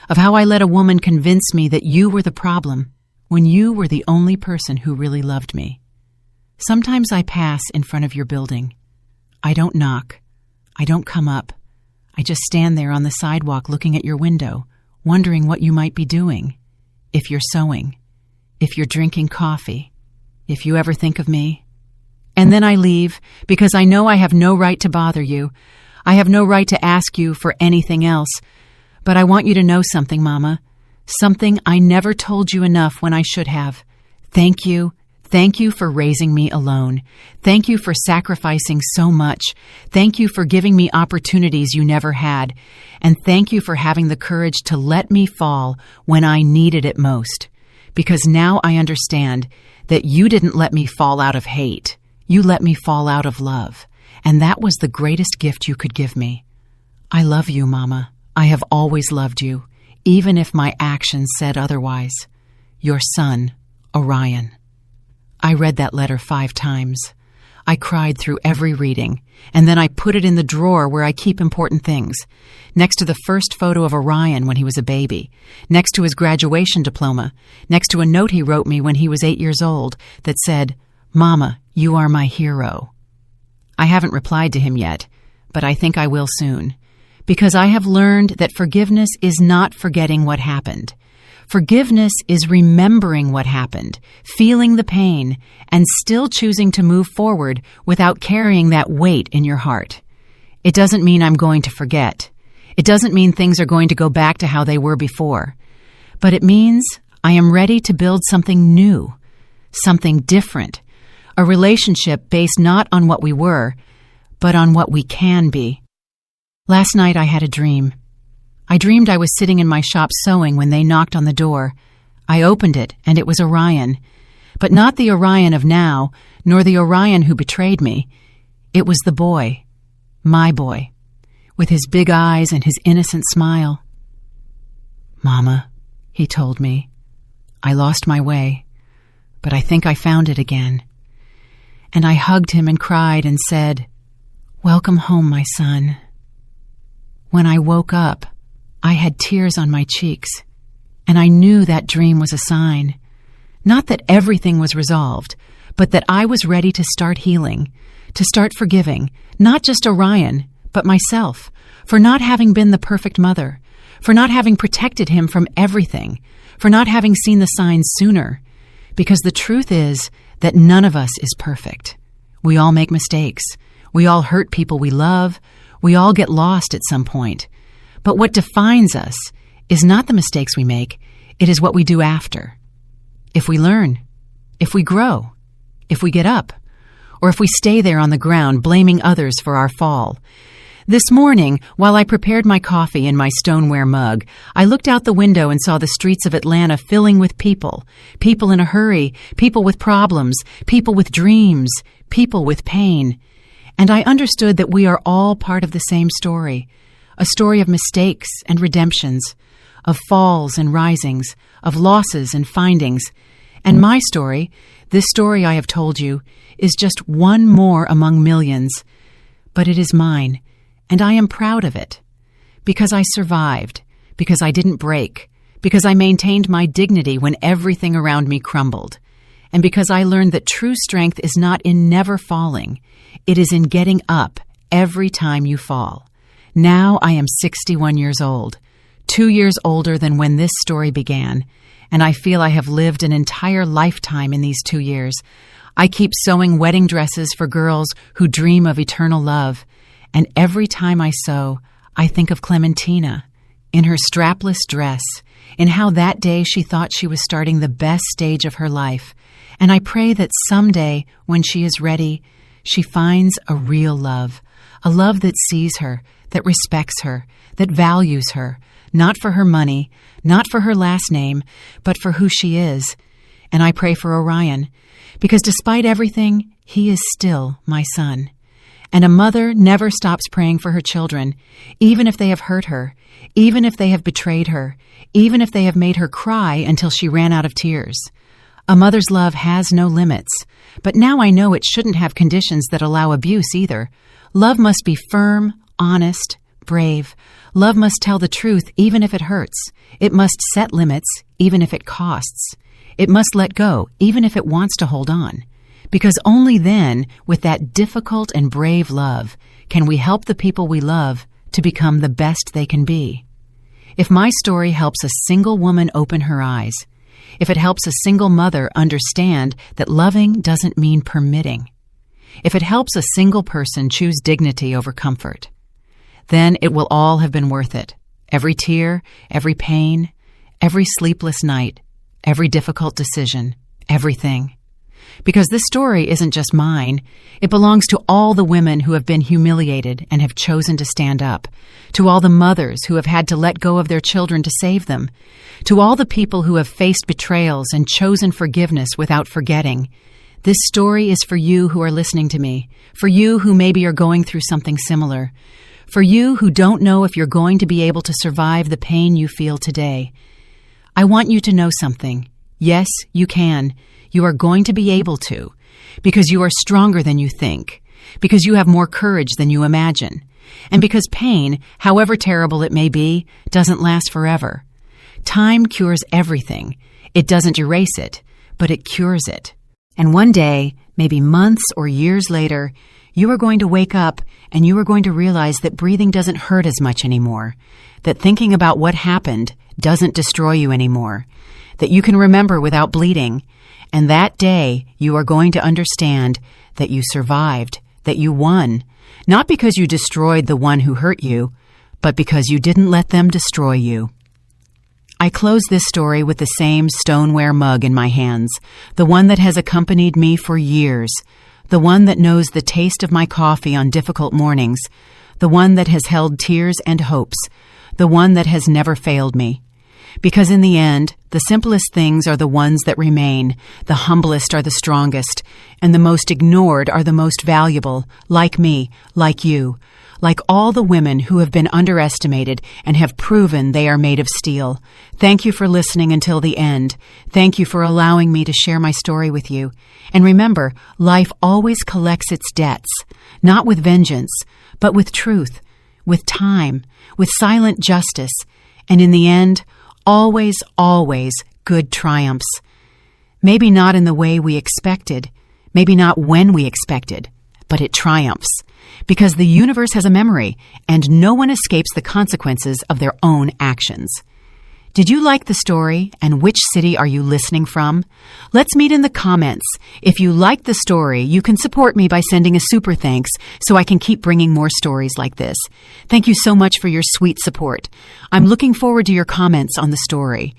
of how I let a woman convince me that you were the problem when you were the only person who really loved me. Sometimes I pass in front of your building. I don't knock. I don't come up. I just stand there on the sidewalk looking at your window, wondering what you might be doing, if you're sewing, if you're drinking coffee, if you ever think of me. And then I leave because I know I have no right to bother you. I have no right to ask you for anything else. But I want you to know something, Mama. Something I never told you enough when I should have. Thank you. Thank you for raising me alone. Thank you for sacrificing so much. Thank you for giving me opportunities you never had. And thank you for having the courage to let me fall when I needed it most. Because now I understand that you didn't let me fall out of hate. You let me fall out of love. And that was the greatest gift you could give me. I love you, Mama. I have always loved you, even if my actions said otherwise. Your son, Orion. I read that letter 5 times. I cried through every reading, and then I put it in the drawer where I keep important things, next to the first photo of Orion when he was a baby, next to his graduation diploma, next to a note he wrote me when he was 8 years old that said, "Mama, you are my hero." I haven't replied to him yet, but I think I will soon, because I have learned that forgiveness is not forgetting what happened. Forgiveness is remembering what happened, feeling the pain, and still choosing to move forward without carrying that weight in your heart. It doesn't mean I'm going to forget. It doesn't mean things are going to go back to how they were before. But it means I am ready to build something new, something different, a relationship based not on what we were, but on what we can be. Last night I had a dream. I dreamed I was sitting in my shop sewing when they knocked on the door. I opened it, and it was Orion. But not the Orion of now, nor the Orion who betrayed me. It was the boy, my boy, with his big eyes and his innocent smile. "Mama," he told me, "I lost my way, but I think I found it again." And I hugged him and cried and said, "Welcome home, my son." When I woke up, I had tears on my cheeks, and I knew that dream was a sign. Not that everything was resolved, but that I was ready to start healing, to start forgiving, not just Orion, but myself, for not having been the perfect mother, for not having protected him from everything, for not having seen the signs sooner. Because the truth is that none of us is perfect. We all make mistakes. We all hurt people we love. We all get lost at some point. But what defines us is not the mistakes we make, it is what we do after. If we learn, if we grow, if we get up, or if we stay there on the ground blaming others for our fall. This morning, while I prepared my coffee in my stoneware mug, I looked out the window and saw the streets of Atlanta filling with people. People in a hurry, people with problems, people with dreams, people with pain. And I understood that we are all part of the same story, a story of mistakes and redemptions, of falls and risings, of losses and findings. And my story, this story I have told you, is just one more among millions. But it is mine, and I am proud of it. Because I survived, because I didn't break, because I maintained my dignity when everything around me crumbled, and because I learned that true strength is not in never falling, it is in getting up every time you fall. Now I am 61 years old, 2 years older than when this story began, and I feel I have lived an entire lifetime in these 2 years. I keep sewing wedding dresses for girls who dream of eternal love, and every time I sew, I think of Clementina, in her strapless dress, in how that day she thought she was starting the best stage of her life, and I pray that someday, when she is ready, she finds a real love, a love that sees her, that respects her, that values her, not for her money, not for her last name, but for who she is. And I pray for Orion, because despite everything, he is still my son. And a mother never stops praying for her children, even if they have hurt her, even if they have betrayed her, even if they have made her cry until she ran out of tears. A mother's love has no limits, but now I know it shouldn't have conditions that allow abuse either. Love must be firm, honest, brave. Love must tell the truth even if it hurts. It must set limits even if it costs. It must let go even if it wants to hold on. Because only then, with that difficult and brave love, can we help the people we love to become the best they can be. If my story helps a single woman open her eyes, if it helps a single mother understand that loving doesn't mean permitting, if it helps a single person choose dignity over comfort, then it will all have been worth it. Every tear, every pain, every sleepless night, every difficult decision, everything. Because this story isn't just mine. It belongs to all the women who have been humiliated and have chosen to stand up, to all the mothers who have had to let go of their children to save them, to all the people who have faced betrayals and chosen forgiveness without forgetting. This story is for you who are listening to me, for you who maybe are going through something similar, for you who don't know if you're going to be able to survive the pain you feel today. I want you to know something. Yes, you can. You are going to be able to, because you are stronger than you think, because you have more courage than you imagine, and because pain, however terrible it may be, doesn't last forever. Time cures everything. It doesn't erase it, but it cures it. And one day, maybe months or years later, you are going to wake up and you are going to realize that breathing doesn't hurt as much anymore, that thinking about what happened doesn't destroy you anymore, that you can remember without bleeding. And that day, you are going to understand that you survived, that you won, not because you destroyed the one who hurt you, but because you didn't let them destroy you. I close this story with the same stoneware mug in my hands, the one that has accompanied me for years, the one that knows the taste of my coffee on difficult mornings, the one that has held tears and hopes, the one that has never failed me. Because in the end, the simplest things are the ones that remain, the humblest are the strongest, and the most ignored are the most valuable, like me, like you, like all the women who have been underestimated and have proven they are made of steel. Thank you for listening until the end. Thank you for allowing me to share my story with you. And remember, life always collects its debts, not with vengeance, but with truth, with time, with silent justice, and in the end, always, always good triumphs. Maybe not in the way we expected, maybe not when we expected, but it triumphs. Because the universe has a memory, and no one escapes the consequences of their own actions. Did you like the story, and which city are you listening from? Let's meet in the comments. If you liked the story, you can support me by sending a super thanks so I can keep bringing more stories like this. Thank you so much for your sweet support. I'm looking forward to your comments on the story.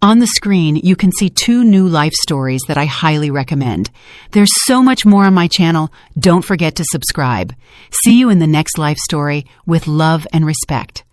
On the screen, you can see 2 new life stories that I highly recommend. There's so much more on my channel. Don't forget to subscribe. See you in the next life story with love and respect.